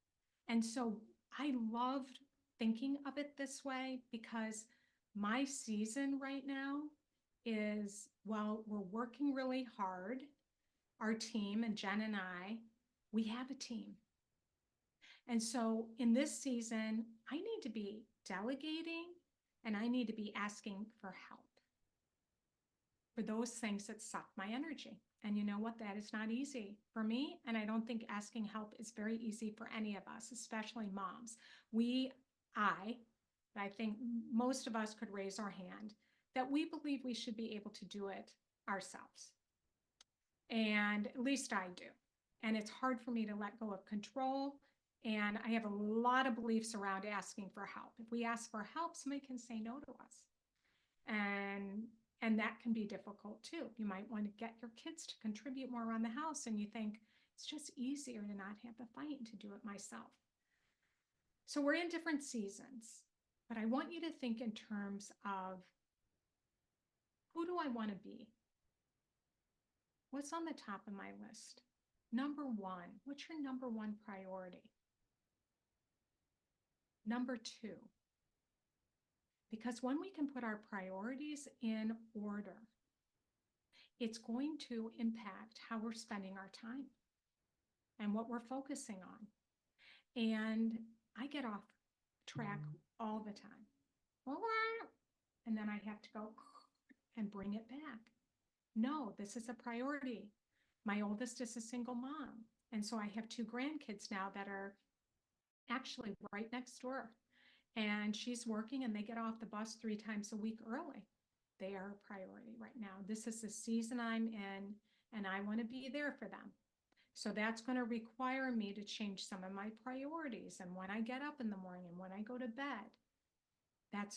And so I loved thinking of it this way because my season right now is, well, we're working really hard. Our team, and Jen and I, we have a team. And so in this season, I need to be delegating and I need to be asking for help for those things that suck my energy. And you know what? That is not easy for me. And I don't think asking help is very easy for any of us, especially moms. I, I think most of us could raise our hand that we believe we should be able to do it ourselves. And at least I do. And it's hard for me to let go of control. And I have a lot of beliefs around asking for help. If we ask for help, somebody can say no to us. And and that can be difficult too. You might want to get your kids to contribute more around the house and you think it's just easier to not have the fight and to do it myself. So we're in different seasons, but I want you to think in terms of who do I want to be? What's on the top of my list? Number 1, what's your number 1 priority? Number 2, because when we can put our priorities in order, it's going to impact how we're spending our time and what we're focusing on. And I get off track all the time. And then I have to go and bring it back. No, this is a priority. My oldest is a single mom. And so I have 2 grandkids now that are actually right next door. And she's working and they get off the bus 3 times a week early. They are a priority right now. This is the season I'm in, and I want to be there for them. So that's going to require me to change some of my priorities and when I get up in the morning and when I go to bed. That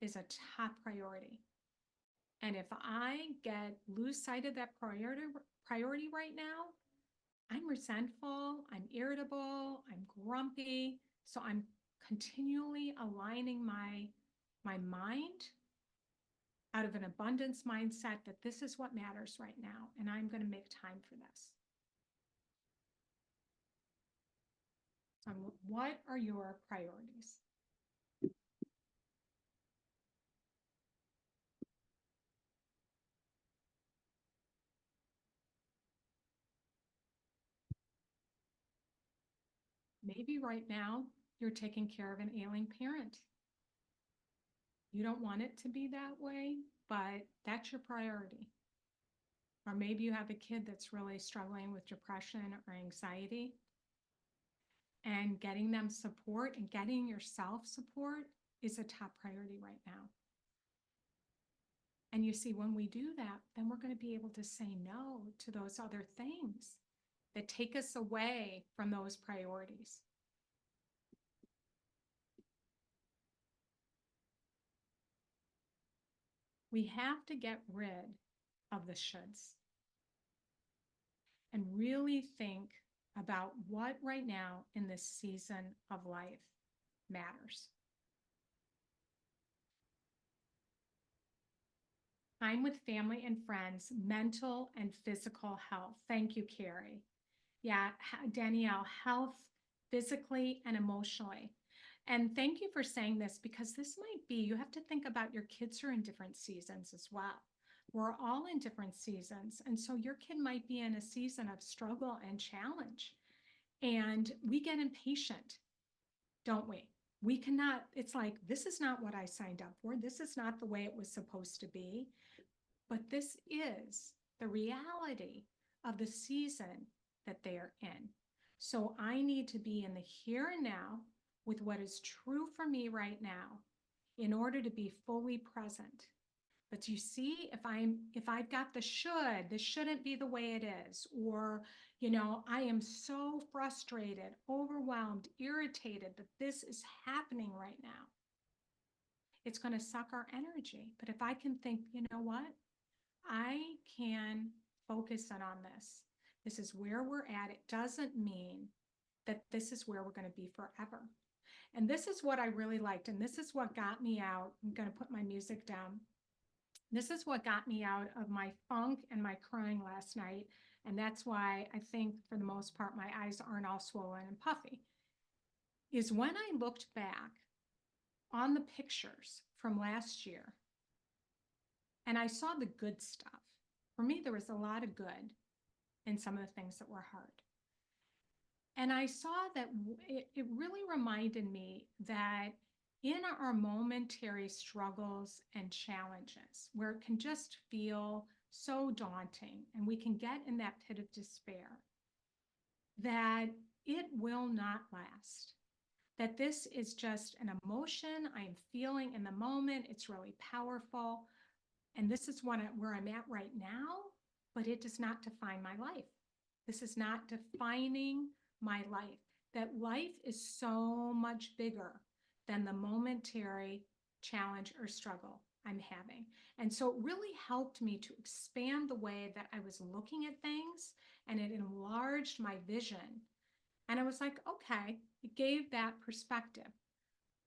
is a top priority. And if I lose sight of that priority right now, I'm resentful, I'm irritable, I'm grumpy. So I'm continually aligning my mind out of an abundance mindset that this is what matters right now, and I'm going to make time for this. So what are your priorities? Maybe right now you're taking care of an ailing parent. You don't want it to be that way, but that's your priority. Or maybe you have a kid that's really struggling with depression or anxiety, and getting them support and getting yourself support is a top priority right now. And you see, when we do that, then we're going to be able to say no to those other things that take us away from those priorities. We have to get rid of the shoulds and really think about what right now in this season of life matters. Time with family and friends, mental and physical health. Thank you, Carrie. Yeah, Danielle, health physically and emotionally. And thank you for saying this because this might be, you have to think about your kids are in different seasons as well. We're all in different seasons. And so your kid might be in a season of struggle and challenge. And we get impatient, don't we? We cannot, it's like, this is not what I signed up for. This is not the way it was supposed to be. But this is the reality of the season that they are in. So I need to be in the here and now with what is true for me right now in order to be fully present. But you see, if I've got the should, this shouldn't be the way it is, or, I am so frustrated, overwhelmed, irritated that this is happening right now. It's going to suck our energy. But if I can think, you know what? I can focus in on this. This is where we're at. It doesn't mean that this is where we're going to be forever. And this is what I really liked. And this is what got me out. I'm going to put my music down. This is what got me out of my funk and my crying last night. And that's why I think for the most part, my eyes aren't all swollen and puffy, is when I looked back on the pictures from last year and I saw the good stuff. For me, there was a lot of good in some of the things that were hard. And I saw that it really reminded me that in our momentary struggles and challenges, where it can just feel so daunting and we can get in that pit of despair, that it will not last. That this is just an emotion I'm feeling in the moment. It's really powerful. And this is where I'm at right now, but it does not define my life. This is not defining my life. That life is so much bigger than the momentary challenge or struggle I'm having. And so it really helped me to expand the way that I was looking at things, and it enlarged my vision. And I was like, okay, it gave that perspective.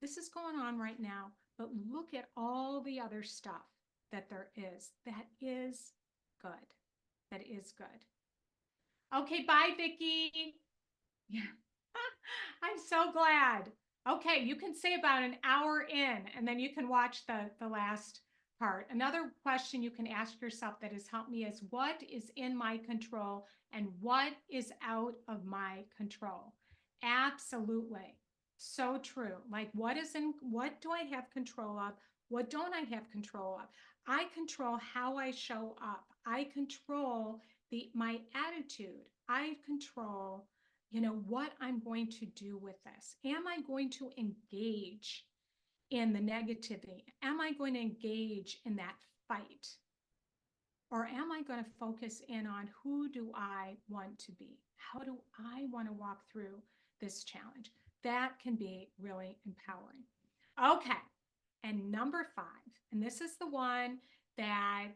This is going on right now, but look at all the other stuff that there is that is good. That is good. Okay, bye, Vicki. Yeah. I'm so glad. Okay, you can say about an hour in, and then you can watch the last part. Another question you can ask yourself that has helped me is, what is in my control and what is out of my control? Absolutely. So true. Like, what do I have control of? What don't I have control of? I control how I show up. I control my attitude. I control what I'm going to do with this. Am I going to engage in the negativity? Am I going to engage in that fight? Or am I going to focus in on who do I want to be? How do I want to walk through this challenge? That can be really empowering. Okay. And number 5, and this is the one that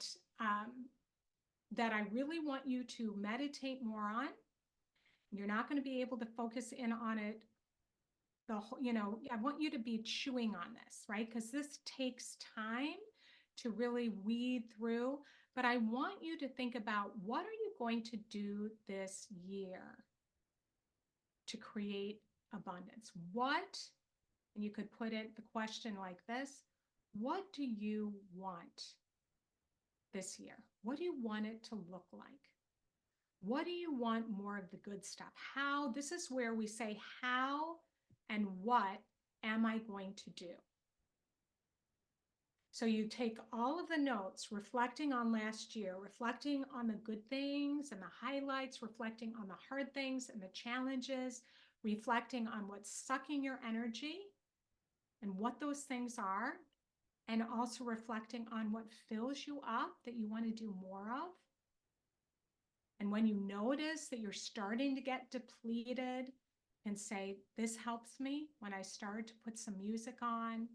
I really want you to meditate more on. You're not going to be able to focus in on it the whole, I want you to be chewing on this, right? Because this takes time to really weed through. But I want you to think about, what are you going to do this year to create abundance? What, and you could put it the question like this: what do you want this year? What do you want it to look like? What do you want more of the good stuff? How, this is where we say, how and what am I going to do? So you take all of the notes, reflecting on last year, reflecting on the good things and the highlights, reflecting on the hard things and the challenges, reflecting on what's sucking your energy and what those things are, and also reflecting on what fills you up that you want to do more of. And when you notice that you're starting to get depleted, and say, this helps me when I start to put some music on.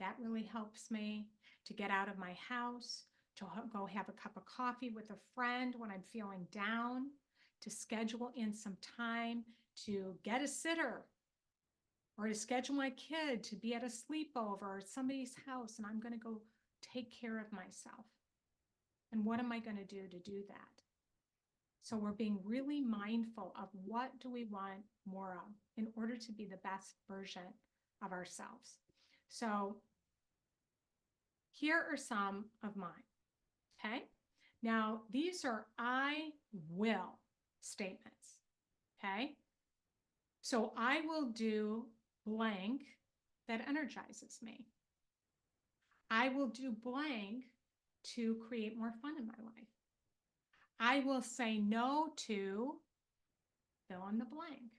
That really helps me to get out of my house, to go have a cup of coffee with a friend when I'm feeling down, to schedule in some time to get a sitter, or to schedule my kid to be at a sleepover at somebody's house, and I'm going to go take care of myself. And what am I going to do that? So we're being really mindful of, what do we want more of in order to be the best version of ourselves. So here are some of mine. Okay. Now, these are I will statements. Okay. So I will do blank that energizes me. I will do blank to create more fun in my life. I will say no to fill in the blank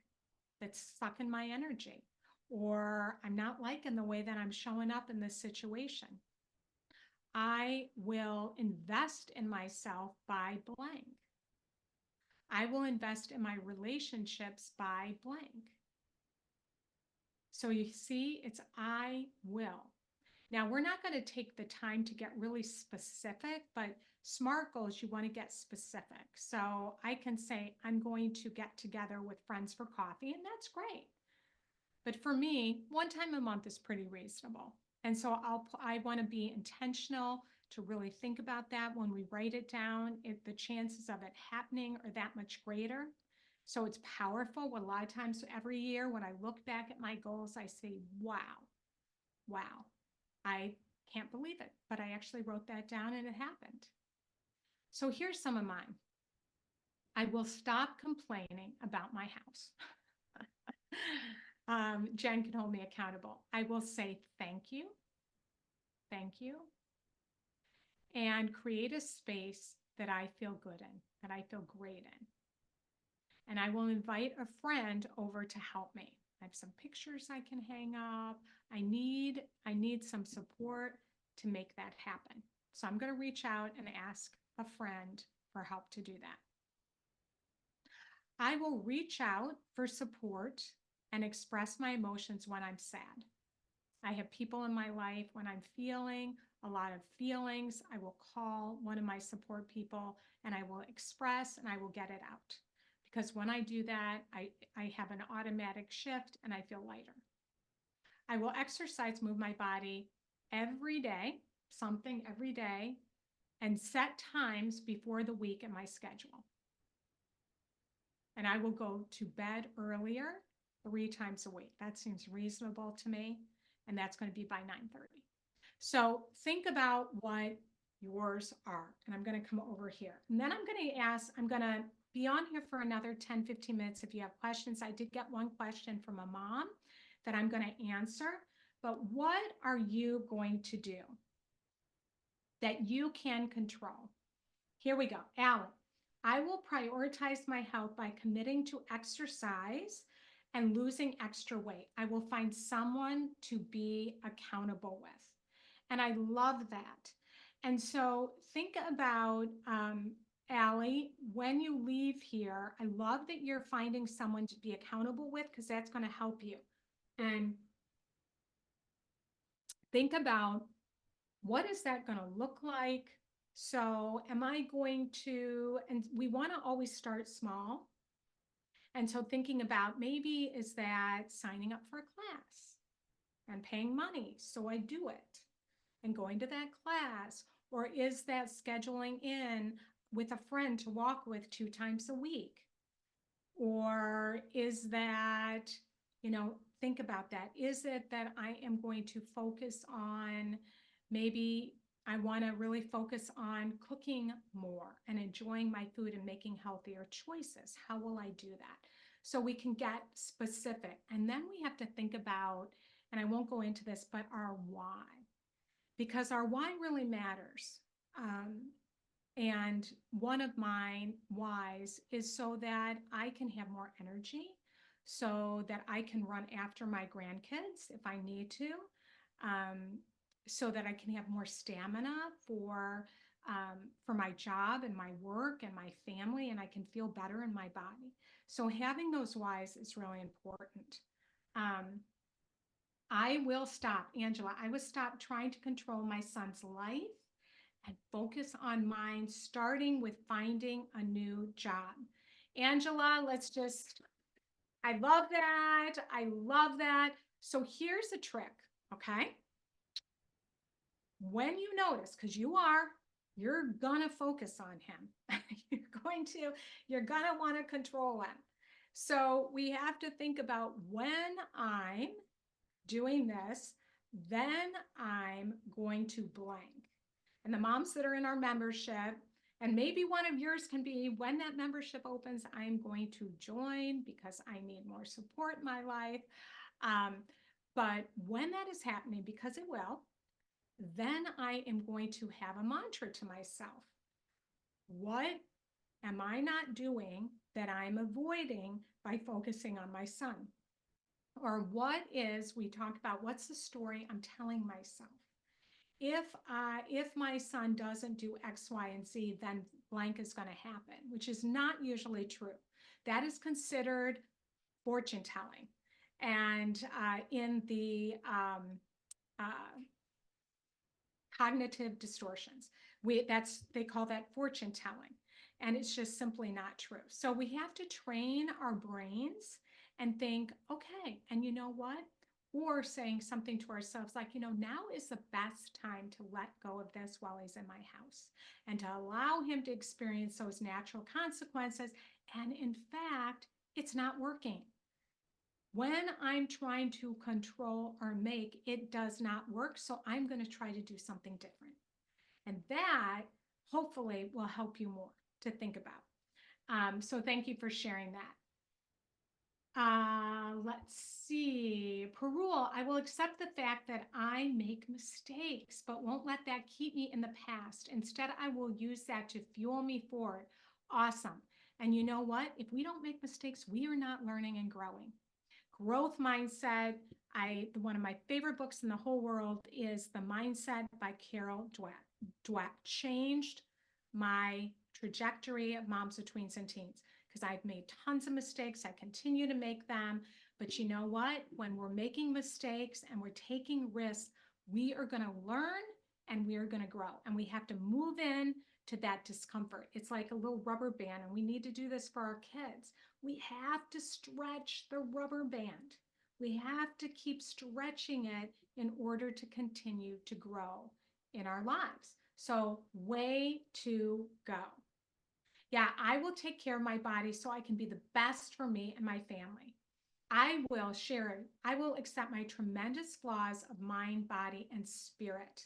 that's sucking my energy, or I'm not liking the way that I'm showing up in this situation. I will invest in myself by blank. I will invest in my relationships by blank. So you see, it's I will. Now, we're not going to take the time to get really specific, but SMART goals, you want to get specific. So I can say, I'm going to get together with friends for coffee, and that's great. But for me, one time a month is pretty reasonable. And so I want to be intentional to really think about that when we write it down. If the chances of it happening are that much greater. So it's powerful. A lot of times every year when I look back at my goals, I say, wow, wow, I can't believe it. But I actually wrote that down and it happened. So here's some of mine. I will stop complaining about my house. Jen can hold me accountable. I will say thank you, and create a space that I feel good in, that I feel great in. And I will invite a friend over to help me. I have some pictures I can hang up. I need some support to make that happen. So I'm going to reach out and ask a friend for help to do that. I will reach out for support and express my emotions when I'm sad. I have people in my life when I'm feeling a lot of feelings. I will call one of my support people and I will express and I will get it out. Because when I do that, I have an automatic shift and I feel lighter. I will exercise, move my body every day, something every day, and set times before the week in my schedule. And I will go to bed earlier 3 times a week. That seems reasonable to me. And that's going to be by 9:30. So think about what yours are. And I'm going to come over here. And then I'm going to be on here for another 10, 15 minutes if you have questions. I did get one question from a mom that I'm going to answer. But what are you going to do that you can control? Here we go. Allie, I will prioritize my health by committing to exercise and losing extra weight. I will find someone to be accountable with. And I love that. And so think about, Allie, when you leave here, I love that you're finding someone to be accountable with because that's going to help you. And think about what is that going to look like? So am I going to, and we want to always start small. And so thinking about maybe is that signing up for a class and paying money so I do it and going to that class, or is that scheduling in with a friend to walk with 2 times a week? Or is that, think about that. Is it that I am going to focus on maybe I want to really focus on cooking more and enjoying my food and making healthier choices? How will I do that? So we can get specific. And then we have to think about, and I won't go into this, but our why, because our why really matters. And one of my whys is so that I can have more energy, so that I can run after my grandkids if I need to, so that I can have more stamina for my job and my work and my family, and I can feel better in my body. So having those whys is really important. I will stop, Angela, I will stop trying to control my son's life and focus on mine, starting with finding a new job. Angela, I love that. I love that. So here's a trick, okay? When you notice, because you're gonna focus on him. you're gonna want to control him. So we have to think about when I'm doing this, then I'm going to blank. And the moms that are in our membership, and maybe one of yours can be when that membership opens, I'm going to join because I need more support in my life. But when that is happening, because it will, then I am going to have a mantra to myself. What am I not doing that I'm avoiding by focusing on my son? Or we talk about what's the story I'm telling myself? if my son doesn't do X, Y, and Z, then blank is going to happen, which is not usually true. That is considered fortune telling. And in the uh, cognitive distortions, they call that fortune telling, and it's just simply not true. So we have to train our brains and think, okay, and you know what? Or saying something to ourselves like, now is the best time to let go of this while he's in my house and to allow him to experience those natural consequences. And in fact, it's not working. When I'm trying to control or make, it does not work. So I'm going to try to do something different. And that hopefully will help you more to think about. So thank you for sharing that. Let's see. Perul, I will accept the fact that I make mistakes, but won't let that keep me in the past. Instead, I will use that to fuel me forward. Awesome. And you know what? If we don't make mistakes, we are not learning and growing. Growth mindset. One of my favorite books in the whole world is The Mindset by Carol Dweck. Changed my trajectory of moms of tweens and teens because I've made tons of mistakes. I continue to make them. But you know what? When we're making mistakes and we're taking risks, we are going to learn and we are going to grow. And we have to move in to that discomfort. It's like a little rubber band, and we need to do this for our kids. We have to stretch the rubber band. We have to keep stretching it in order to continue to grow in our lives. So, way to go. Yeah, I will take care of my body so I can be the best for me and my family. I will accept my tremendous flaws of mind, body, and spirit.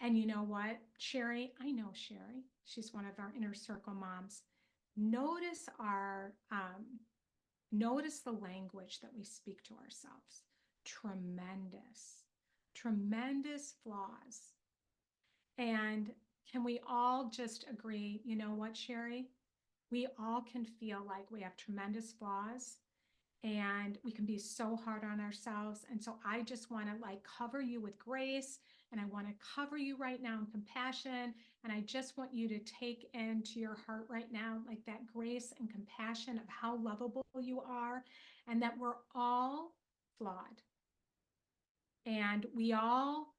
And you know what, Sherry? I know Sherry. She's one of our inner circle moms. Notice notice the language that we speak to ourselves. Tremendous, tremendous flaws. And can we all just agree, you know what, Sherry? We all can feel like we have tremendous flaws and we can be so hard on ourselves. And so I just want to like cover you with grace, and I want to cover you right now in compassion. And I just want you to take into your heart right now, like that grace and compassion of how lovable you are, and that we're all flawed and we all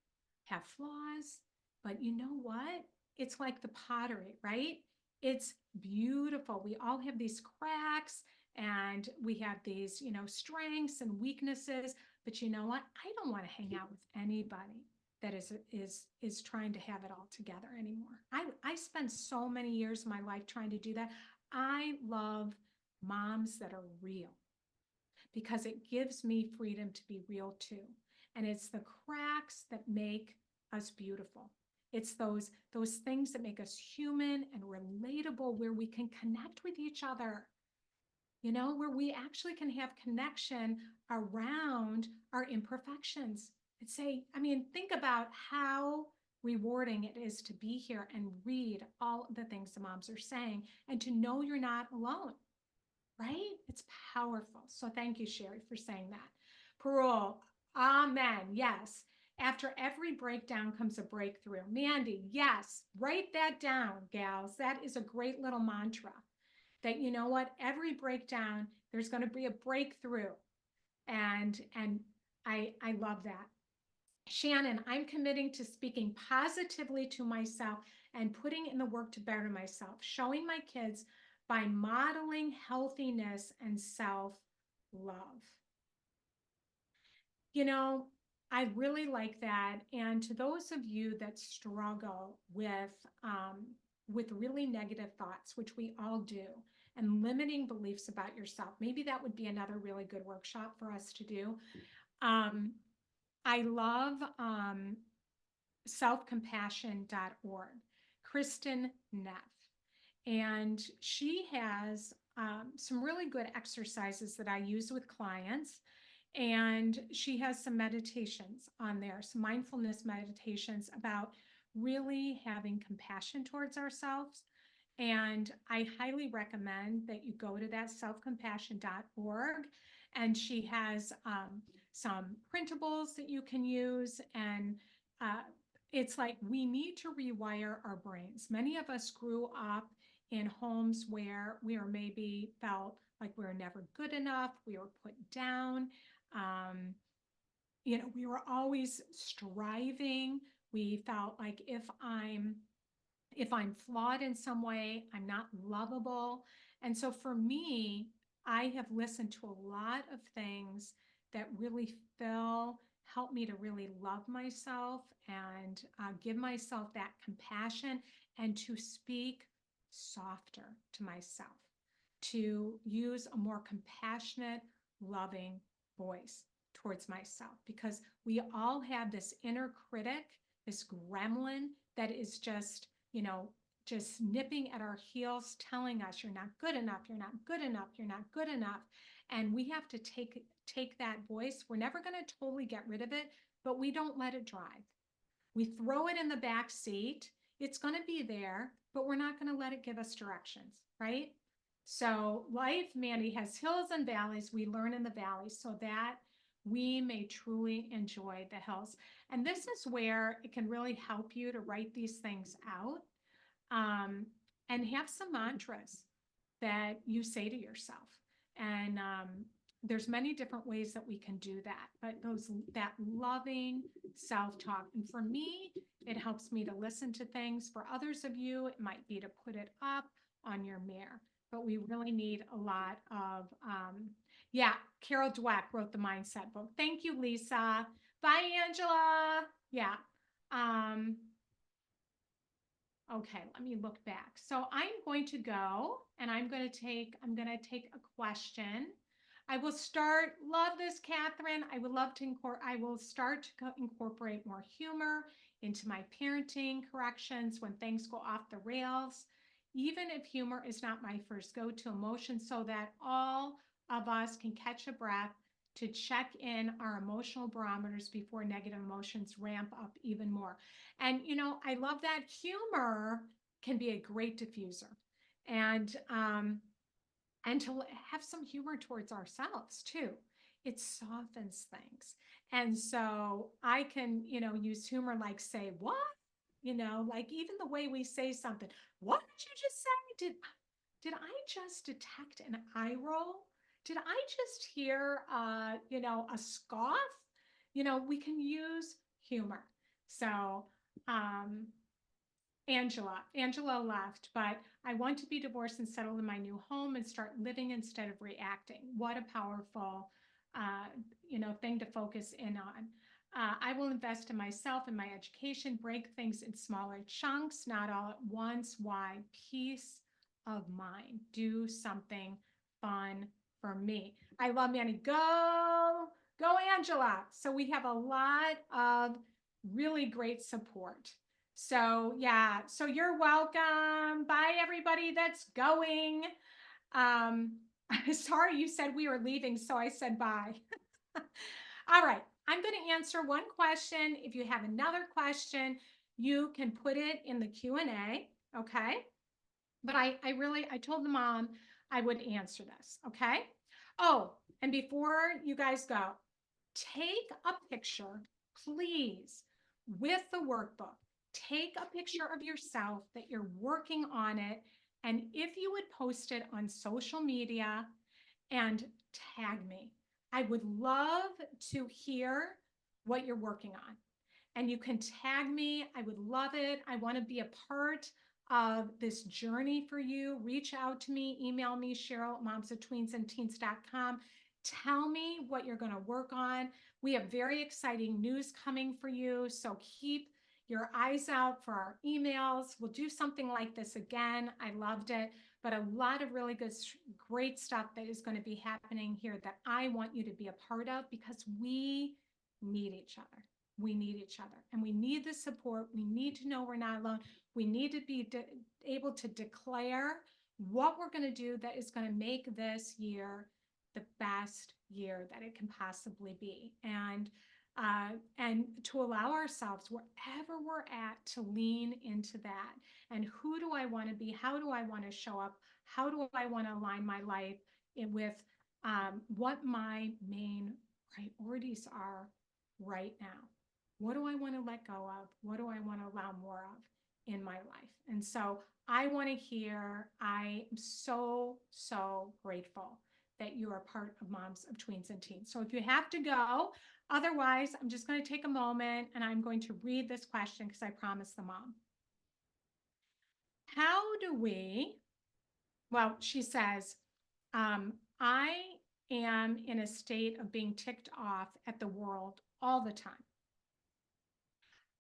have flaws. But you know what? It's like the pottery, right? It's beautiful. We all have these cracks and we have these, strengths and weaknesses. But you know what? I don't want to hang out with anybody that is trying to have it all together anymore. I spent so many years of my life trying to do that. I love moms that are real because it gives me freedom to be real too. And it's the cracks that make us beautiful. It's those things that make us human and relatable, where we can connect with each other, where we actually can have connection around our imperfections. Think about how rewarding it is to be here and read all the things the moms are saying and to know you're not alone, right? It's powerful. So thank you, Sherry, for saying that. Parole, amen. Yes. After every breakdown comes a breakthrough. Mandy, yes. Write that down, gals. That is a great little mantra that, you know what, every breakdown, there's going to be a breakthrough. And I love that. Shannon, I'm committing to speaking positively to myself and putting in the work to better myself, showing my kids by modeling healthiness and self love. I really like that. And to those of you that struggle with really negative thoughts, which we all do, and limiting beliefs about yourself, maybe that would be another really good workshop for us to do. I love selfcompassion.org, Kristen Neff. And she has some really good exercises that I use with clients. And she has some meditations on there, some mindfulness meditations about really having compassion towards ourselves. And I highly recommend that you go to that selfcompassion.org. And she has some printables that you can use. And it's like we need to rewire our brains. Many of us grew up in homes where we were maybe felt like we were never good enough, we were put down. Um, we were always striving. We felt like if I'm flawed in some way, I'm not lovable. And so for me, I have listened to a lot of things that really help me to really love myself and give myself that compassion and to speak softer to myself, to use a more compassionate, loving voice towards myself, because we all have this inner critic, this gremlin that is just nipping at our heels, telling us you're not good enough, you're not good enough, you're not good enough. And we have to take that voice. We're never going to totally get rid of it, but we don't let it drive. We throw it in the back seat. It's going to be there, but we're not going to let it give us directions, right? So life, Mandy, has hills and valleys. We learn in the valleys so that we may truly enjoy the hills. And this is where it can really help you to write these things out, and have some mantras that you say to yourself. And there's many different ways that we can do that, but that loving self-talk. And for me, it helps me to listen to things. For others of you, it might be to put it up on your mirror. But we really need a lot of, yeah, Carol Dweck wrote the mindset book. Thank you, Lisa. Bye, Angela. Yeah. Um, Okay, let me look back. So I'm going to go and I'm going to take a question. I will start, love this, Catherine. I would love to I will start to incorporate more humor into my parenting corrections when things go off the rails, even if humor is not my first go-to emotion, so that all of us can catch a breath to check in our emotional barometers before negative emotions ramp up even more. And I love that humor can be a great diffuser, and to have some humor towards ourselves too. It softens things. And so I can, use humor, like say, what? Like even the way we say something. What did you just say? Did I just detect an eye roll? Did I just hear a scoff? We can use humor. So um Angela left, but I want to be divorced and settle in my new home and start living instead of reacting. What a powerful, thing to focus in on. I will invest in myself and my education, break things in smaller chunks, not all at once. Why? Peace of mind. Do something fun for me. I love Manny. Go, Angela. So we have a lot of really great support. So yeah, so you're welcome. Bye, everybody that's going. Um, sorry you said we were leaving, so I said bye. All right, I'm going to answer one question. If you have another question, you can put it in the Q&A, okay? But I told the mom I would answer this, okay? Oh, and before you guys go, take a picture, please, with the workbook. Take a picture of yourself that you're working on it. And if you would post it on social media and tag me, I would love to hear what you're working on. And you can tag me. I would love it. I want to be a part of this journey for you. Reach out to me, email me, Cheryl at momsofteensandteens.com. Tell me what you're going to work on. We have very exciting news coming for you, so keep your eyes out for our emails. We'll do something like this again. I loved it, but a lot of really good, great stuff that is going to be happening here that I want you to be a part of, because we need each other. We need each other, and we need the support. We need to know we're not alone. We need to be able to declare what we're going to do that is going to make this year the best year that it can possibly be. And to allow ourselves, wherever we're at, to lean into that. And who do I want to be? How do I want to show up? How do I want to align my life with what my main priorities are right now? What do I want to let go of? What do I want to allow more of in my life? And so I want to hear, I am so, so grateful that you are part of Moms of Tweens and Teens. So if you have to go, otherwise, I'm just going to take a moment and I'm going to read this question because I promised the mom. How do we, well, she says, I am in a state of being ticked off at the world all the time.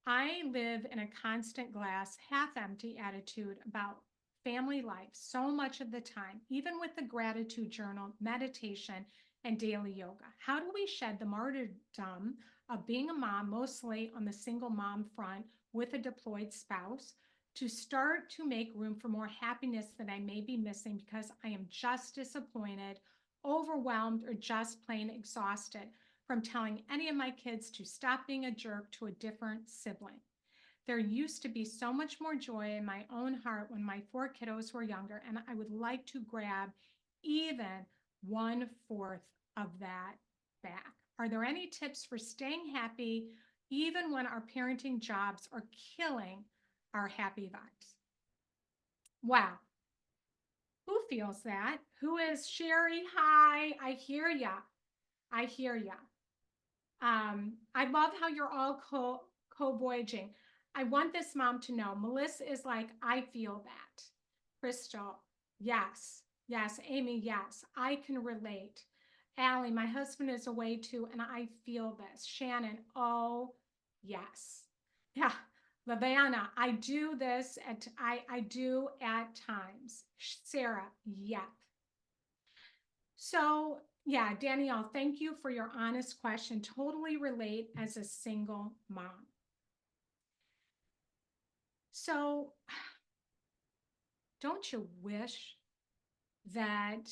I live in a constant glass, half empty attitude about family life so much of the time, even with the gratitude journal, meditation, and daily yoga. How do we shed the martyrdom of being a mom, mostly on the single mom front with a deployed spouse, to start to make room for more happiness that I may be missing because I am just disappointed, overwhelmed, or just plain exhausted from telling any of my kids to stop being a jerk to a different sibling? There used to be so much more joy in my own heart when my four kiddos were younger, and I would like to grab even 1/4 of that back. Are there any tips for staying happy even when our parenting jobs are killing our happy vibes? Wow. Who feels that? Who is Sherry? Hi. I hear ya. I hear ya. I love how you're all co-voyaging. I want this mom to know. Melissa is like, I feel that. Crystal, yes. Yes. Amy, yes. I can relate. Allie, my husband is away too, and I feel this. Shannon, oh, yes. Yeah. Lavanna, I do this I do at times. Sarah, yeah. So, yeah, Danielle, thank you for your honest question. Totally relate as a single mom. So, don't you wish that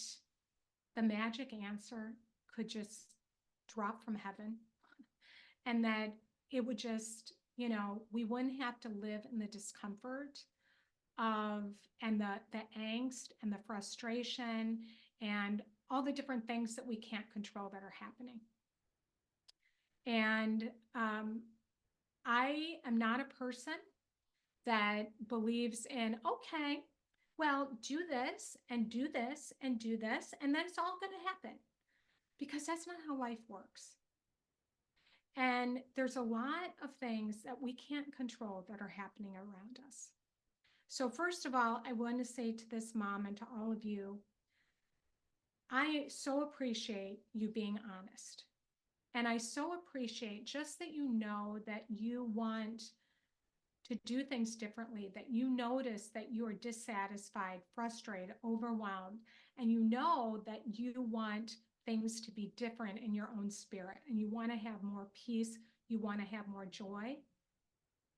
the magic answer could just drop from heaven and that it would just, we wouldn't have to live in the discomfort of and the angst and the frustration and all the different things that we can't control that are happening. And I am not a person that believes in, okay, well, do this and do this and do this, and then it's all going to happen, because that's not how life works. And there's a lot of things that we can't control that are happening around us. So, first of all, I want to say to this mom and to all of you, I so appreciate you being honest. And I so appreciate just that you know that you want to do things differently, that you notice that you are dissatisfied, frustrated, overwhelmed, and you know that you want things to be different in your own spirit, and you want to have more peace, you want to have more joy.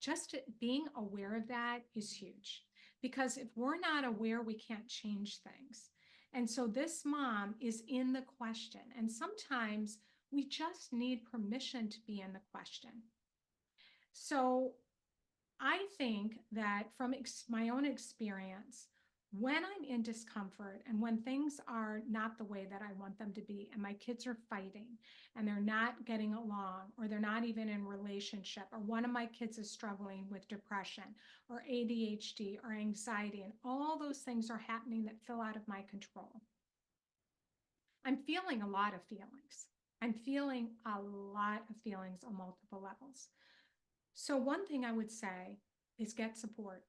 Just being aware of that is huge, because if we're not aware, we can't change things. And so this mom is in the question, and sometimes we just need permission to be in the question. So I think that from my own experience, when I'm in discomfort and when things are not the way that I want them to be, and my kids are fighting and they're not getting along, or they're not even in relationship, or one of my kids is struggling with depression or ADHD or anxiety, and all those things are happening that feel out of my control, I'm feeling a lot of feelings. I'm feeling a lot of feelings on multiple levels. So, one thing I would say is get support.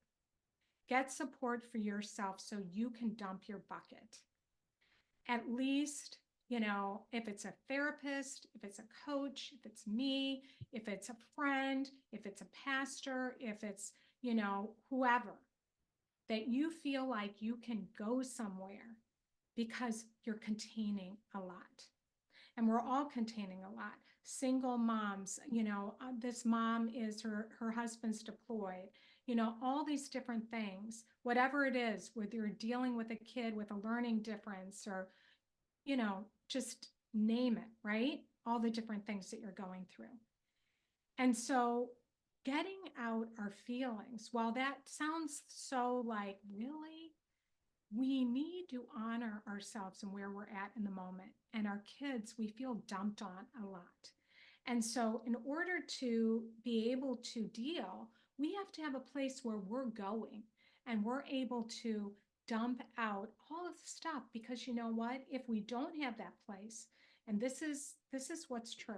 Get support for yourself so you can dump your bucket. At least, if it's a therapist, if it's a coach, if it's me, if it's a friend, if it's a pastor, if it's, whoever, that you feel like you can go somewhere because you're containing a lot. And we're all containing a lot. Single moms, this mom is her husband's deployed, all these different things, whatever it is, whether you're dealing with a kid with a learning difference, or just name it, right? All the different things that you're going through. And so getting out our feelings, while that sounds so like, really, we need to honor ourselves and where we're at in the moment. And our kids, we feel dumped on a lot. And so in order to be able to deal, we have to have a place where we're going and we're able to dump out all of the stuff, because you know what? If we don't have that place, and this is what's true,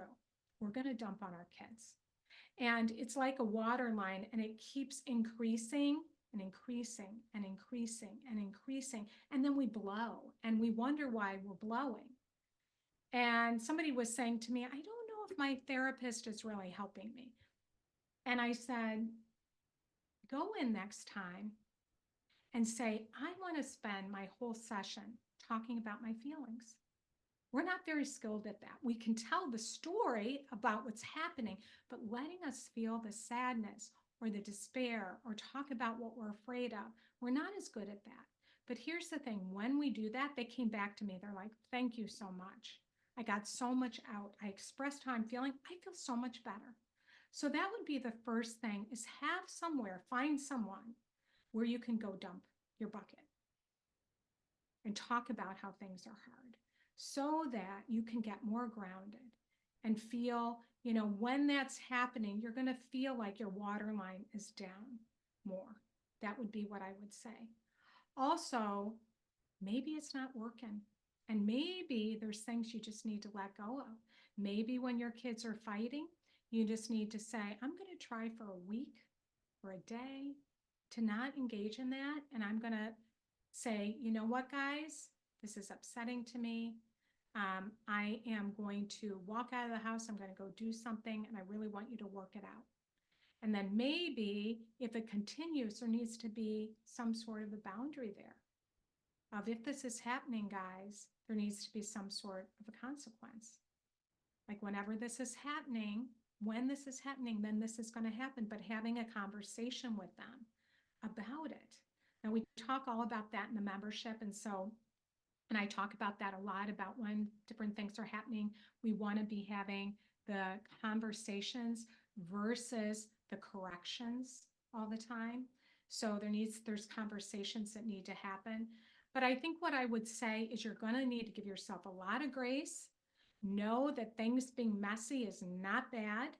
we're going to dump on our kids. And it's like a water line, and it keeps increasing and increasing and increasing and increasing. And then we blow and we wonder why we're blowing. And somebody was saying to me, I don't know if my therapist is really helping me. And I said, go in next time and say, I want to spend my whole session talking about my feelings. We're not very skilled at that. We can tell the story about what's happening, but letting us feel the sadness or the despair or talk about what we're afraid of, we're not as good at that. But here's the thing, when we do that, they came back to me. They're like, thank you so much. I got so much out. I expressed how I'm feeling. I feel so much better. So that would be the first thing, is have somewhere, find someone where you can go dump your bucket and talk about how things are hard, so that you can get more grounded and feel, when that's happening, you're going to feel like your water line is down more. That would be what I would say. Also, maybe it's not working. And maybe there's things you just need to let go of. Maybe when your kids are fighting, you just need to say, I'm going to try for a week or a day to not engage in that. And I'm going to say, you know what, guys, this is upsetting to me. I am going to walk out of the house. I'm going to go do something, and I really want you to work it out. And then maybe if it continues, there needs to be some sort of a boundary there of, if this is happening, guys, there needs to be some sort of a consequence. Like, whenever this is happening, when this is happening, then this is going to happen, but having a conversation with them about it. And we talk all about that in the membership. And I talk about that a lot, about when different things are happening, we want to be having the conversations versus the corrections all the time. So there's conversations that need to happen. But I think what I would say is, you're going to need to give yourself a lot of grace. Know that things being messy is not bad,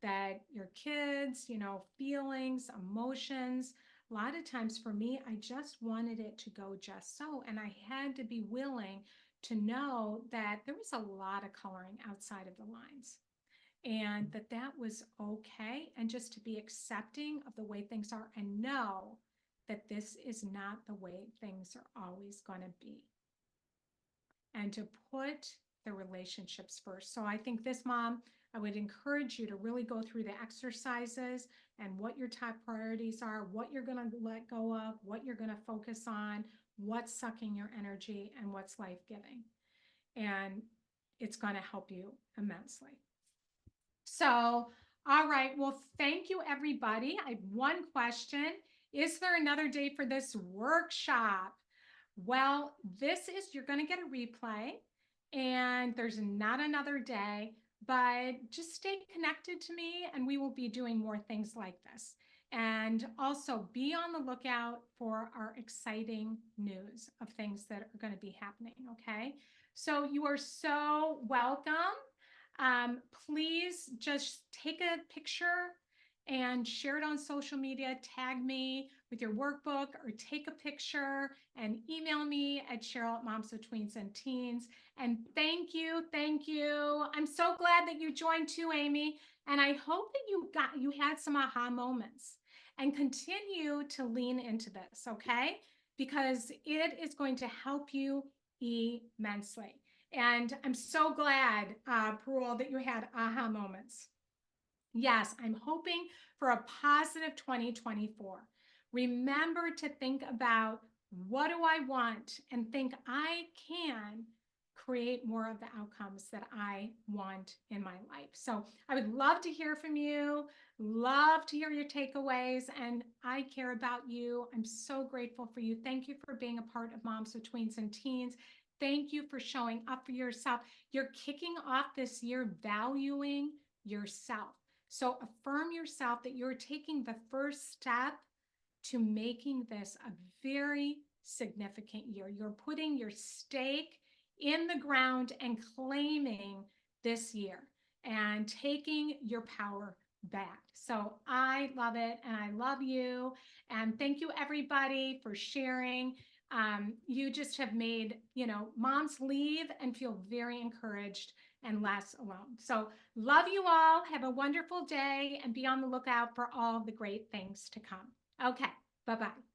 that your kids, feelings, emotions, a lot of times for me, I just wanted it to go just so. And I had to be willing to know that there was a lot of coloring outside of the lines, and that was okay. And just to be accepting of the way things are, and know that this is not the way things are always going to be. And to put the relationships first. So I think this, Mom, I would encourage you to really go through the exercises and what your top priorities are, what you're going to let go of, what you're going to focus on, what's sucking your energy, and what's life-giving. And it's going to help you immensely. So, all right. Well, thank you, everybody. I have one question. Is there another day for this workshop? Well, you're going to get a replay, and there's not another day, but just stay connected to me, and we will be doing more things like this. And also be on the lookout for our exciting news of things that are going to be happening. Okay. So you are so welcome. Please just take a picture and share it on social media. Tag me with your workbook, or take a picture and email me at Cheryl@MomsOfTweensAndTeens. And thank you. Thank you. I'm so glad that you joined too, Amy. And I hope that you had some aha moments, and continue to lean into this, okay? Because it is going to help you immensely. And I'm so glad, Parul, that you had aha moments. Yes, I'm hoping for a positive 2024. Remember to think about, what do I want? And think, I can create more of the outcomes that I want in my life. So I would love to hear from you, love to hear your takeaways, and I care about you. I'm so grateful for you. Thank you for being a part of Moms of Tweens and Teens. Thank you for showing up for yourself. You're kicking off this year valuing yourself. So affirm yourself that you're taking the first step to making this a very significant year. You're putting your stake in the ground and claiming this year. and taking your power back. So I love it and I love you. And thank you everybody for sharing. You just have made, moms leave and feel very encouraged and less alone. So love you all. Have a wonderful day and be on the lookout for all the great things to come. Okay. Bye-bye.